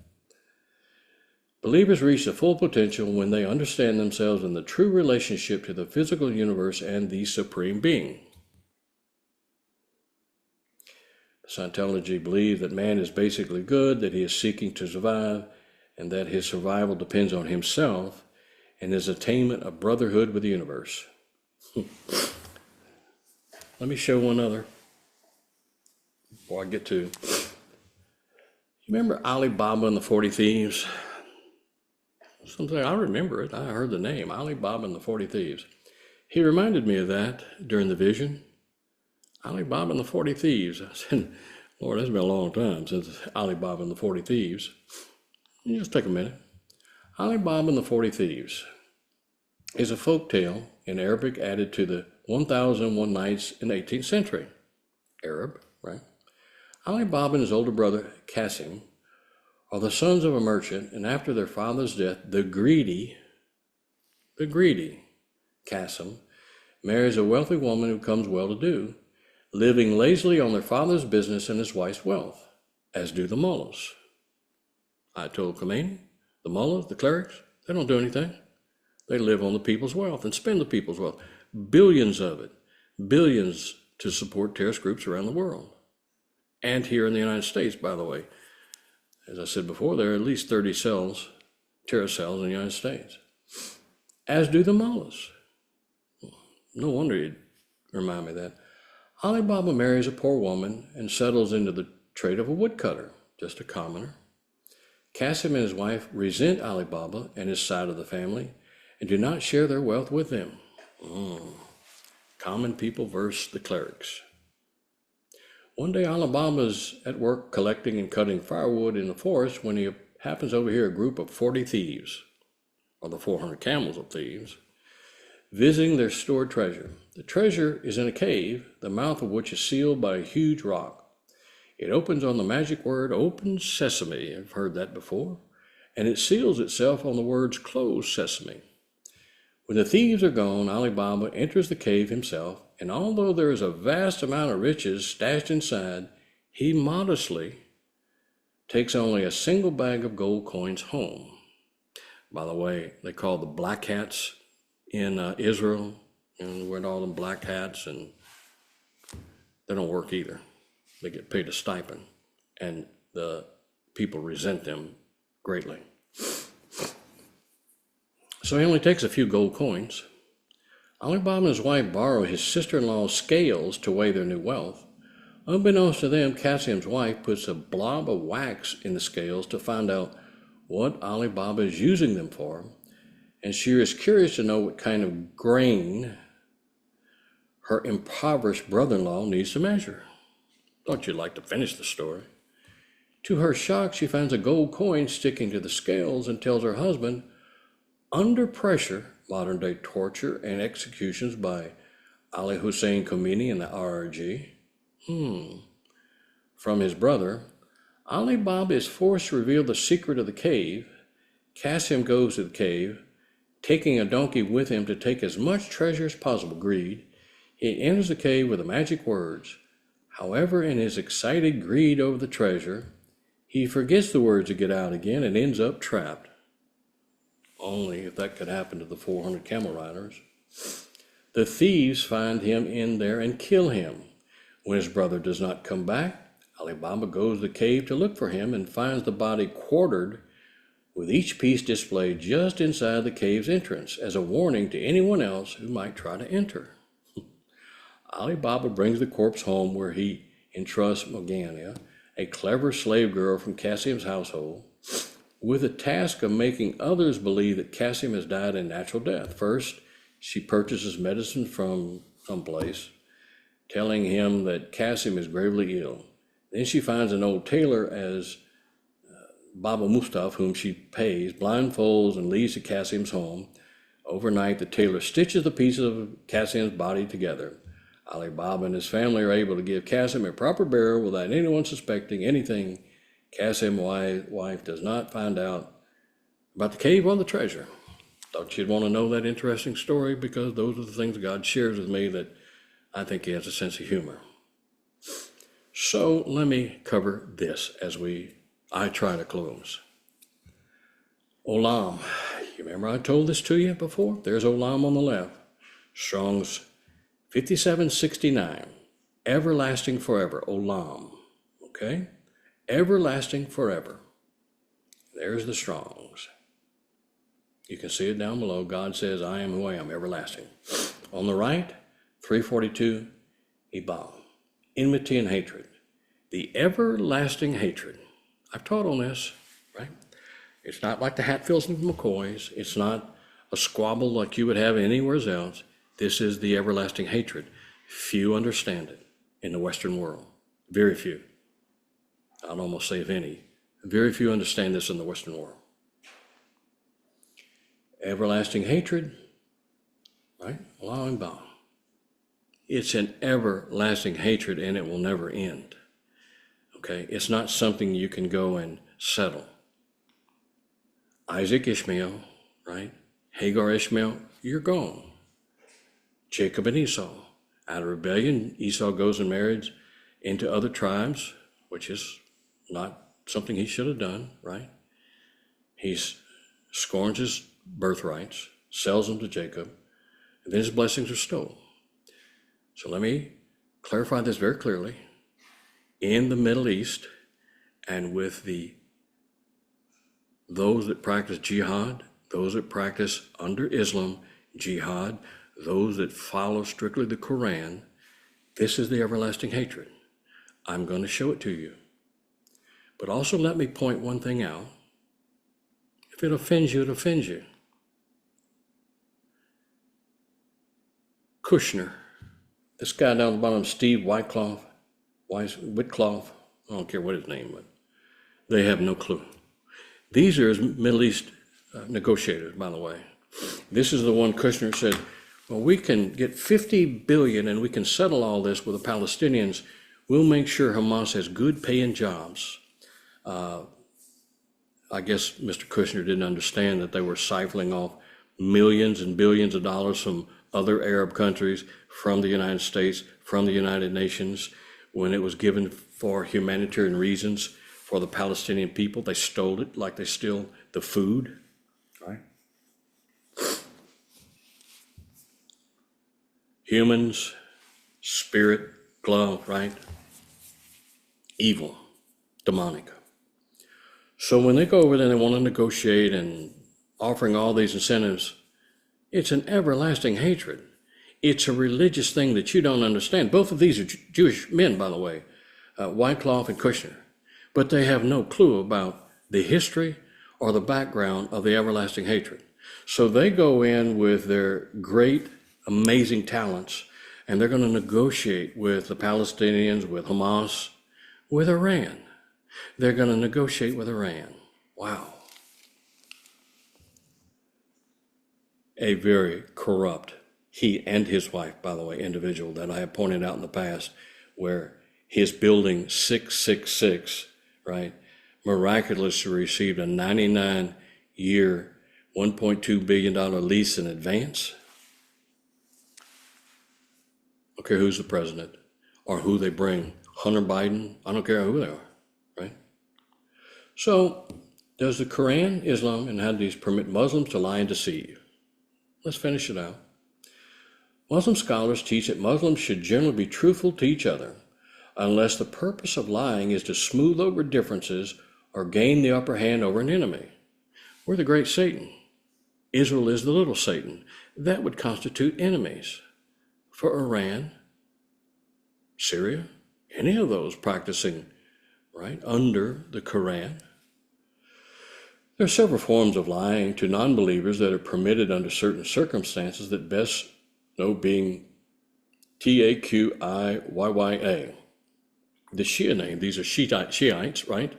Believers reach the full potential when they understand themselves in the true relationship to the physical universe and the Supreme Being. Scientology believes that man is basically good, that he is seeking to survive, and that his survival depends on himself and his attainment of brotherhood with the universe. Let me show one other before I get to. You remember Ali Baba and the 40 Thieves? Something I remember it. I heard the name, Ali Baba and the 40 Thieves. He reminded me of that during the vision. Ali Baba and the 40 Thieves. I said, Lord, that's been a long time since Ali Baba and the 40 Thieves. Just take a minute. Ali Baba and the 40 Thieves is a folk tale in Arabic added to the 1001 Nights in the 18th century. Arab, right? Ali Baba and his older brother, Qasim, are the sons of a merchant, and after their father's death, the greedy Qasim marries a wealthy woman who becomes well-to-do, living lazily on their father's business and his wife's wealth, as do the Mullahs. Ayatollah Khomeini, the Mullahs, the clerics, they don't do anything. They live on the people's wealth and spend the people's wealth. Billions of it. Billions to support terrorist groups around the world. And here in the United States, by the way. As I said before, there are at least 30 terrorist cells in the United States. As do the Mullahs. No wonder you'd remind me of that. Ali Baba marries a poor woman and settles into the trade of a woodcutter, just a commoner. Qasim and his wife resent Ali Baba and his side of the family and do not share their wealth with them. Common people versus the clerics. One day Ali Baba is at work collecting and cutting firewood in the forest when he happens to overhear a group of 40 thieves, or the 400 camels of thieves, visiting their stored treasure. The treasure is in a cave, the mouth of which is sealed by a huge rock. It opens on the magic word, "Open Sesame." I've heard that before. And it seals itself on the words, "Close Sesame." When the thieves are gone, Ali Baba enters the cave himself, and although there is a vast amount of riches stashed inside, he modestly takes only a single bag of gold coins home. By the way, they call the black hats in Israel, and wearing all them black hats, and they don't work either. They get paid a stipend, and the people resent them greatly. So he only takes a few gold coins. Ali Baba and his wife borrow his sister-in-law's scales to weigh their new wealth. Unbeknownst to them, Qasim's wife puts a blob of wax in the scales to find out what Ali Baba is using them for, and she is curious to know what kind of grain her impoverished brother-in-law needs to measure. Thought you'd like to finish the story. To her shock, she finds a gold coin sticking to the scales and tells her husband, under pressure, modern-day torture and executions by Ali Hussein Khomeini and the RRG, from his brother, Ali Baba is forced to reveal the secret of the cave. Qasim goes to the cave, taking a donkey with him to take as much treasure as possible, greed. He enters the cave with the magic words. However, in his excited greed over the treasure, he forgets the words to get out again and ends up trapped. Only if that could happen to the 400 camel riders. The thieves find him in there and kill him. When his brother does not come back, Ali Baba goes to the cave to look for him and finds the body quartered, with each piece displayed just inside the cave's entrance as a warning to anyone else who might try to enter. Ali Baba brings the corpse home, where he entrusts Morgana, a clever slave girl from Qasim's household, with the task of making others believe that Qasim has died a natural death. First, She purchases medicine from someplace, telling him that Qasim is gravely ill. Then she finds an old tailor as Baba Mustaf, whom she pays, blindfolds and leads to Qasim's home. Overnight, the tailor stitches the pieces of Qasim's body together. Ali Baba and his family are able to give Qasim a proper burial without anyone suspecting anything. Qasim's wife does not find out about the cave or the treasure. Thought you'd want to know that interesting story because those are the things God shares with me that I think he has a sense of humor. So let me cover this as I try to close. Olam. You remember I told this to you before? There's Olam on the left. Strong's 5769. Everlasting forever. Olam. Okay? Everlasting forever. There's the Strong's. You can see it down below. God says, I am who I am, everlasting. On the right, 342, Ibam. Enmity and hatred. The everlasting hatred. I've taught on this, right? It's not like the Hatfields and McCoys. It's not a squabble like you would have anywhere else. This is the everlasting hatred. Few understand it in the Western world. Very few. I'd almost say if any. Very few understand this in the Western world. Everlasting hatred, right? Allowing bound. It's an everlasting hatred and it will never end. Okay? It's not something you can go and settle. Isaac, Ishmael, right? Hagar, Ishmael, you're gone. Jacob and Esau. Out of rebellion, Esau goes and marries into other tribes, which is not something he should have done, right? He scorns his birthrights, sells them to Jacob, and then his blessings are stolen. So let me clarify this very clearly. In the Middle East, and with those that practice jihad, those that practice under Islam, jihad, those that follow strictly the Quran, this is the everlasting hatred. I'm going to show it to you. But also let me point one thing out. If it offends you, it offends you. Kushner, this guy down the bottom, Steve Whitcloth, I don't care what his name was. They have no clue. These are Middle East negotiators, by the way. This is the one Kushner said, well, we can get 50 billion and we can settle all this with the Palestinians. We'll make sure Hamas has good paying jobs. I guess Mr. Kushner didn't understand that they were siphoning off millions and billions of dollars from other Arab countries, from the United States, from the United Nations. When it was given for humanitarian reasons for the Palestinian people, they stole it like they steal the food, right? Humans, spirit, glove, right? Evil, demonic. So when they go over there and they want to negotiate and offering all these incentives, it's an everlasting hatred. It's a religious thing that you don't understand. Both of these are Jewish men, by the way, Wyckoff and Kushner. But they have no clue about the history or the background of the everlasting hatred. So they go in with their great, amazing talents, and they're going to negotiate with the Palestinians, with Hamas, with Iran. They're going to negotiate with Iran. Wow. A very corrupt, he and his wife, by the way, individual that I have pointed out in the past, where his building 666, right, miraculously received a 99-year, $1.2 billion lease in advance. I don't care who's the president or who they bring, Hunter Biden, I don't care who they are, right? So does the Quran, Islam, and Hadiths permit Muslims to lie and deceive? Let's finish it out. Muslim scholars teach that Muslims should generally be truthful to each other, unless the purpose of lying is to smooth over differences or gain the upper hand over an enemy. We're the great Satan. Israel is the little Satan. That would constitute enemies for Iran, Syria, any of those practicing, right, under the Quran. There are several forms of lying to non-believers that are permitted under certain circumstances that best know being Taqiyya. The Shia name, these are Shiites, right?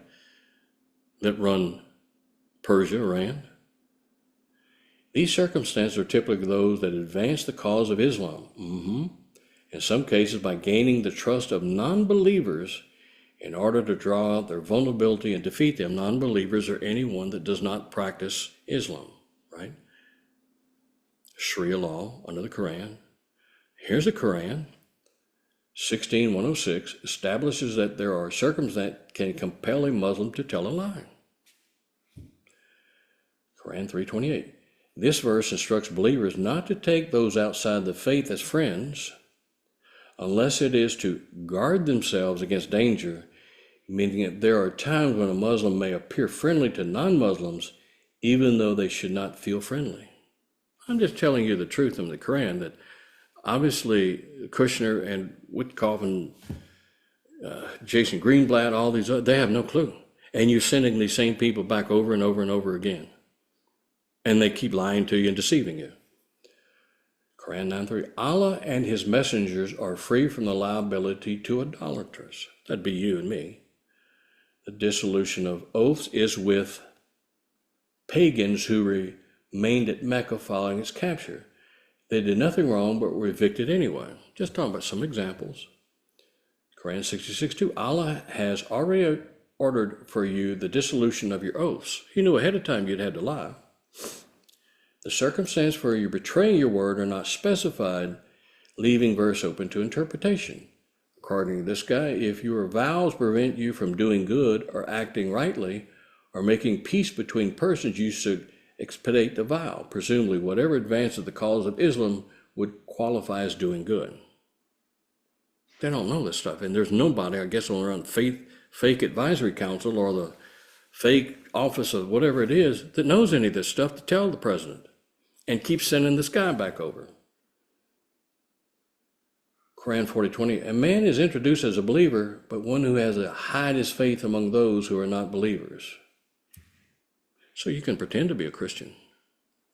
That run Persia, Iran. These circumstances are typically those that advance the cause of Islam. In some cases, by gaining the trust of non-believers in order to draw out their vulnerability and defeat them. Non-believers are anyone that does not practice Islam, right? Sharia law under the Quran. Here's the Quran. 16:106 establishes that there are circumstances that can compel a Muslim to tell a lie. Quran 3:28. This verse instructs believers not to take those outside the faith as friends unless it is to guard themselves against danger, meaning that there are times when a Muslim may appear friendly to non-Muslims even though they should not feel friendly. I'm just telling you the truth in the Quran that obviously Kushner and Witkoff and Jason Greenblatt, all these other, they have no clue. And you're sending these same people back over and over and over again. And they keep lying to you and deceiving you. Quran 9:3, Allah and his messengers are free from the liability to idolaters. That'd be you and me. The dissolution of oaths is with pagans who remained at Mecca following its capture. They did nothing wrong but were evicted anyway. Just talking about some examples. Quran 66:2, Allah has already ordered for you the dissolution of your oaths. He knew ahead of time you'd had to lie. The circumstance for you betraying your word are not specified, leaving verse open to interpretation. According to this guy, if your vows prevent you from doing good or acting rightly or making peace between persons, you should expedite the vow. Presumably, whatever advances the cause of Islam would qualify as doing good. They don't know this stuff, and there's nobody, I guess, around fake advisory council or the fake office of whatever it is that knows any of this stuff to tell the president and keep sending this guy back over. Quran 40:20, a man is introduced as a believer, but one who has to hide his faith among those who are not believers. So you can pretend to be a Christian,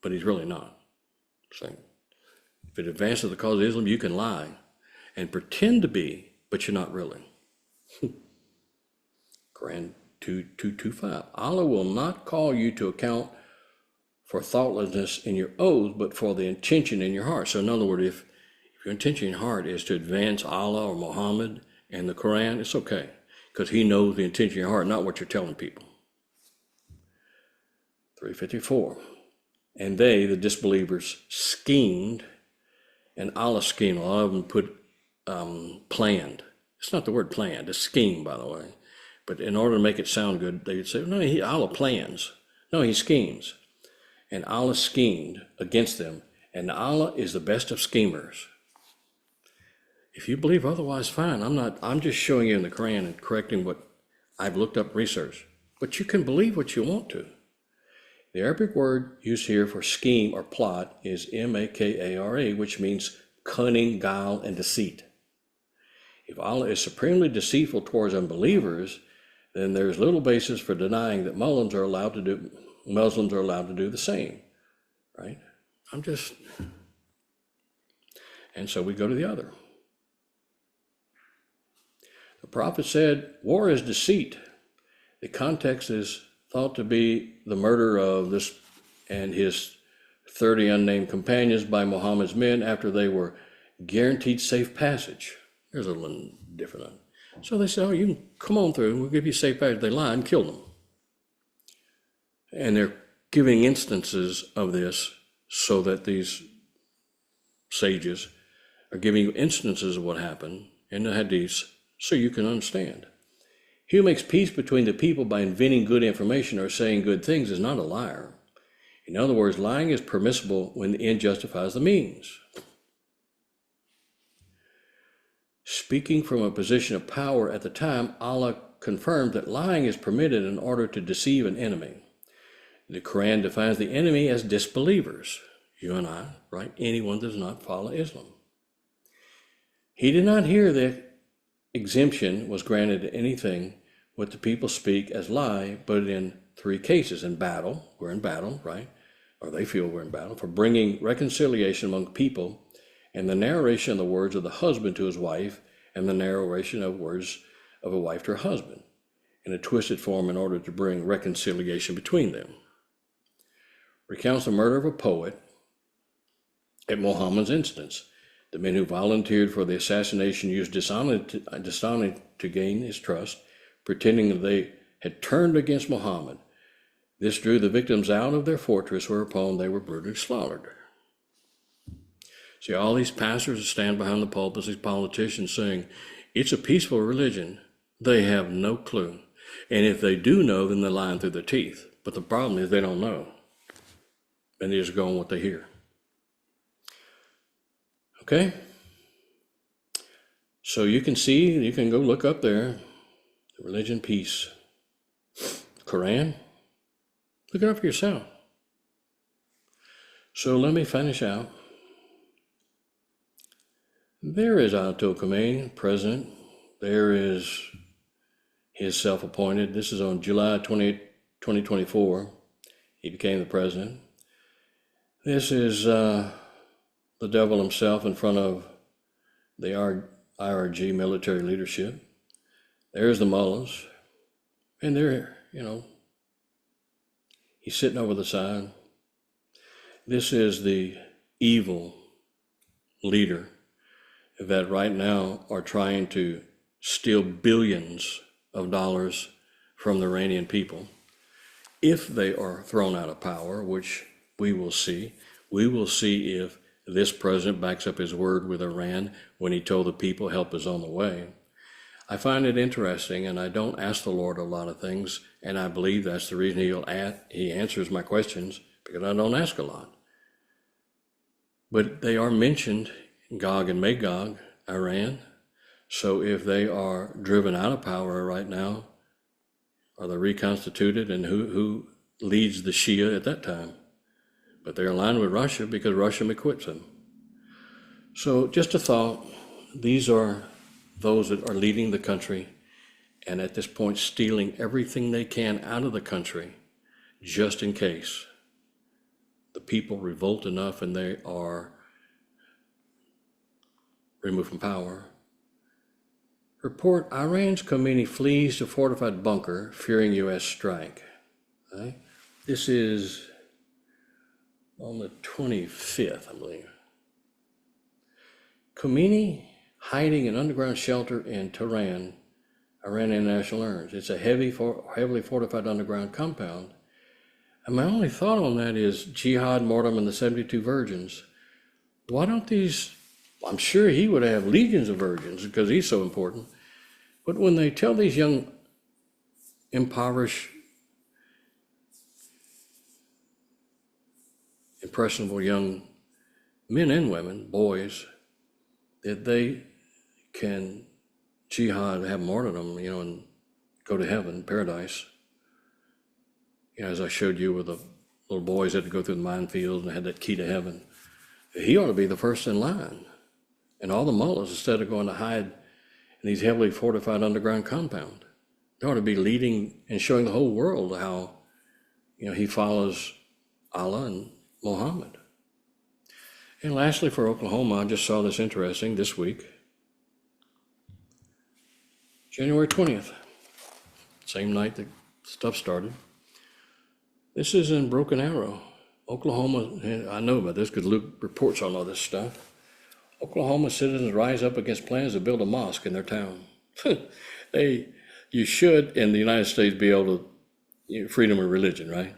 but he's really not. So if it advances the cause of Islam, you can lie and pretend to be, but you're not really. Quran 2:225, Allah will not call you to account for thoughtlessness in your oath, but for the intention in your heart. So in other words, if your intention in your heart is to advance Allah or Muhammad and the Quran, it's okay, because he knows the intention in your heart, not what you're telling people. 354, and they, the disbelievers, schemed, and Allah schemed. A lot of them put planned. It's not the word planned, it's scheme, by the way. But in order to make it sound good, they would say, no, Allah plans. No, he schemes. And Allah schemed against them. And Allah is the best of schemers. If you believe otherwise, fine. I'm just showing you in the Quran and correcting what I've looked up research. But you can believe what you want to. The Arabic word used here for scheme or plot is makara, which means cunning, guile, and deceit. If Allah is supremely deceitful towards unbelievers, then there's little basis for denying that Muslims are allowed to do the same, right? And so we go to the other. The prophet said, war is deceit. The context is thought to be the murder of this and his 30 unnamed companions by Muhammad's men after they were guaranteed safe passage. There's a little different. So they said, oh, you can come on through, we'll give you safe passage. They lied and killed them. And they're giving instances of this so that these sages are giving you instances of what happened in the hadiths so you can understand. He who makes peace between the people by inventing good information or saying good things is not a liar. In other words, lying is permissible when the end justifies the means. Speaking from a position of power at the time, Allah confirmed that lying is permitted in order to deceive an enemy. The Quran defines the enemy as disbelievers, you and I, right? Anyone does not follow Islam. He did not hear the exemption was granted to anything what the people speak as lie, but in 3 cases in battle. We're in battle, right? Or they feel we're in battle, for bringing reconciliation among people, and the narration of the words of the husband to his wife, and the narration of words of a wife to her husband, in a twisted form in order to bring reconciliation between them. Recounts the murder of a poet at Muhammad's instance. The men who volunteered for the assassination used dishonesty to gain his trust, pretending that they had turned against Muhammad. This drew the victims out of their fortress, whereupon they were brutally slaughtered. See, all these pastors stand behind the pulpits, these politicians saying, it's a peaceful religion. They have no clue. And if they do know, then they're lying through their teeth. But the problem is they don't know. And they just go on what they hear. Okay? So you can see, you can go look up there, religion, peace. Quran. Look it up for yourself. So let me finish out. There is Ayatollah Khomeini, president. There is his self-appointed. This is on July 28, 2024. He became the president. This is the devil himself in front of the IRG military leadership. There's the mullahs. And they're, he's sitting over the side. This is the evil leader that right now are trying to steal billions of dollars from the Iranian people. If they are thrown out of power, which we will see if this president backs up his word with Iran when he told the people help is on the way. I find it interesting, and I don't ask the Lord a lot of things, and I believe that's the reason he answers my questions, because I don't ask a lot. But they are mentioned, Gog and Magog, Iran. So if they are driven out of power right now, are they reconstituted, and who leads the Shia at that time? But they're aligned with Russia because Russia equips them. So just a thought, these are those that are leading the country, and at this point stealing everything they can out of the country, just in case the people revolt enough and they are removed from power. Report, Iran's Khomeini flees to fortified bunker, fearing U.S. strike. Okay? This is on the 25th, I believe. Khomeini hiding in underground shelter in Tehran, Iranian national earns. It's a heavily fortified underground compound. And my only thought on that is Jihad, Mortem, and the 72 virgins. Why don't these, I'm sure he would have legions of virgins because he's so important. But when they tell these young, impoverished, impressionable young men and women, boys, that they can jihad, have martyrdom, and go to heaven, paradise. As I showed you with the little boys that had to go through the minefield and had that key to heaven. He ought to be the first in line. And all the mullahs, instead of going to hide in these heavily fortified underground compound, they ought to be leading and showing the whole world how, he follows Allah and Muhammad. And lastly, for Oklahoma, I just saw this interesting this week. January 20th, same night that stuff started. This is in Broken Arrow, Oklahoma. And I know about this because Luke reports on all this stuff. Oklahoma citizens rise up against plans to build a mosque in their town. You should, in the United States, be able to, freedom of religion, right?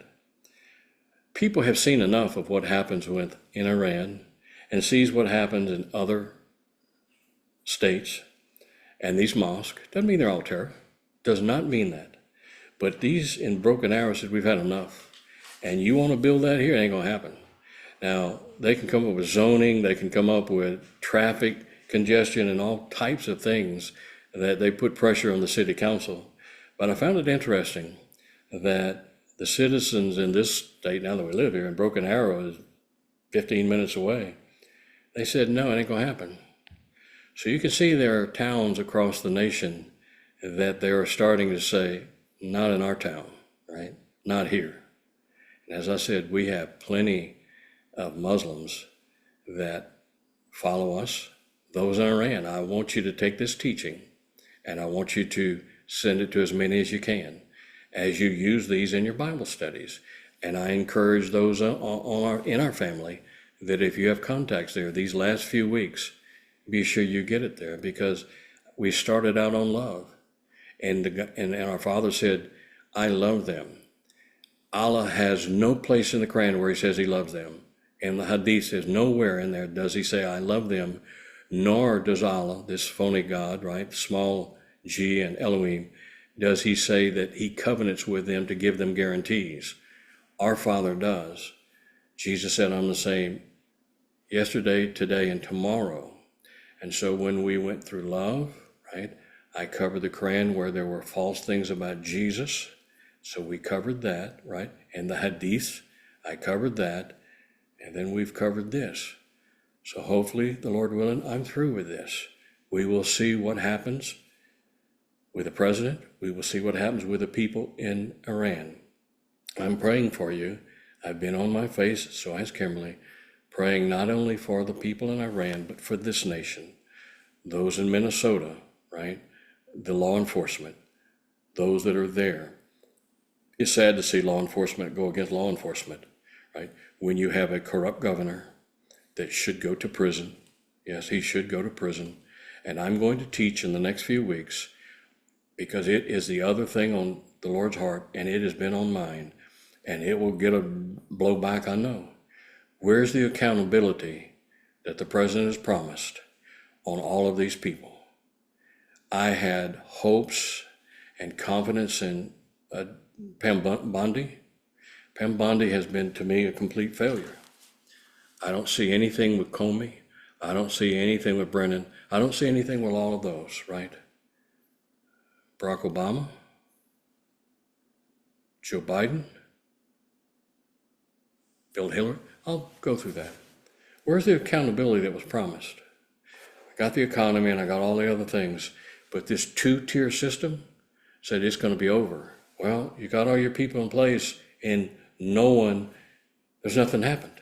People have seen enough of what happens in Iran and sees what happens in other states and these mosques. Doesn't mean they're all terror. Does not mean that. But these in Broken Arrow said, we've had enough. And you want to build that here? It ain't going to happen. Now, they can come up with zoning. They can come up with traffic congestion and all types of things that they put pressure on the city council. But I found it interesting that the citizens in this state, now that we live here, and Broken Arrow is 15 minutes away, they said, no, it ain't going to happen. So you can see there are towns across the nation that they are starting to say, not in our town, right? not here. And as I said, we have plenty of Muslims that follow us. Those in Iran, I want you to take this teaching and I want you to send it to as many as you can as you use these in your Bible studies. And I encourage those in our family that if you have contacts there these last few weeks, be sure you get it there, because we started out on love. And our Father said, I love them. Allah has no place in the Quran where he says he loves them. And the Hadith says nowhere in there does he say I love them, nor does Allah, this phony God, right, small g and Elohim, does he say that he covenants with them to give them guarantees. Our Father does. Jesus said, I'm the same yesterday, today, and tomorrow. And so when we went through love, right, I covered the Quran where there were false things about Jesus. So we covered that, right? And the Hadith, I covered that. And then we've covered this. So hopefully, the Lord willing, I'm through with this. We will see what happens with the president. We will see what happens with the people in Iran. I'm praying for you. I've been on my face, so has Kimberly, praying not only for the people in Iran, but for this nation, those in Minnesota, right? The law enforcement, those that are there. It's sad to see law enforcement go against law enforcement, right? When you have a corrupt governor that should go to prison. Yes, he should go to prison. And I'm going to teach in the next few weeks, because it is the other thing on the Lord's heart, and it has been on mine, and it will get a blowback, I know. Where's the accountability that the president has promised on all of these people? I had hopes and confidence in Pam Bondi. Pam Bondi has been, to me, a complete failure. I don't see anything with Comey. I don't see anything with Brennan. I don't see anything with all of those, right? Barack Obama, Joe Biden, Bill Hillary. I'll go through that. Where's the accountability that was promised? I got the economy and I got all the other things, but this two-tier system said it's going to be over. Well, you got all your people in place and there's nothing happened.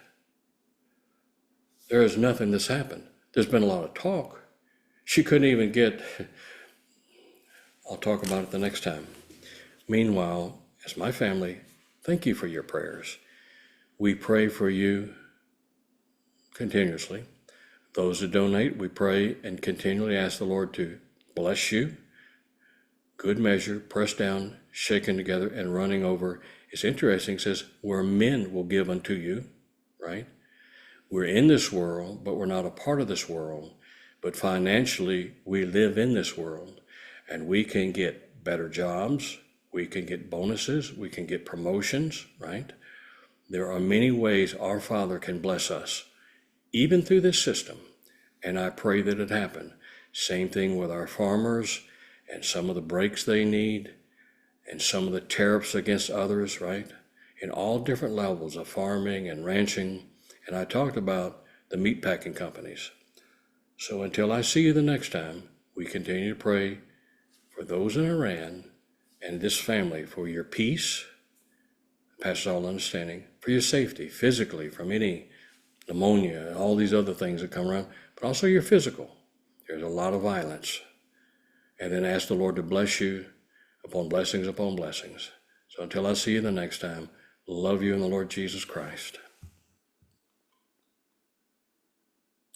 There is nothing that's happened. There's been a lot of talk. She couldn't even get, I'll talk about it the next time. Meanwhile, as my family, thank you for your prayers. We pray for you continuously. Those that donate, we pray and continually ask the Lord to bless you. Good measure, pressed down, shaken together, and running over. It's interesting, it says, where men will give unto you, right? We're in this world, but we're not a part of this world. But financially, we live in this world, and we can get better jobs. We can get bonuses. We can get promotions, right? There are many ways our Father can bless us, even through this system. And I pray that it happen. Same thing with our farmers and some of the breaks they need and some of the tariffs against others, right? In all different levels of farming and ranching. And I talked about the meatpacking companies. So until I see you the next time, we continue to pray for those in Iran and this family, for your peace, passes all understanding, for your safety physically from any pneumonia and all these other things that come around, but also your physical. There's a lot of violence. And then ask the Lord to bless you upon blessings upon blessings. So until I see you the next time, love you in the Lord Jesus Christ.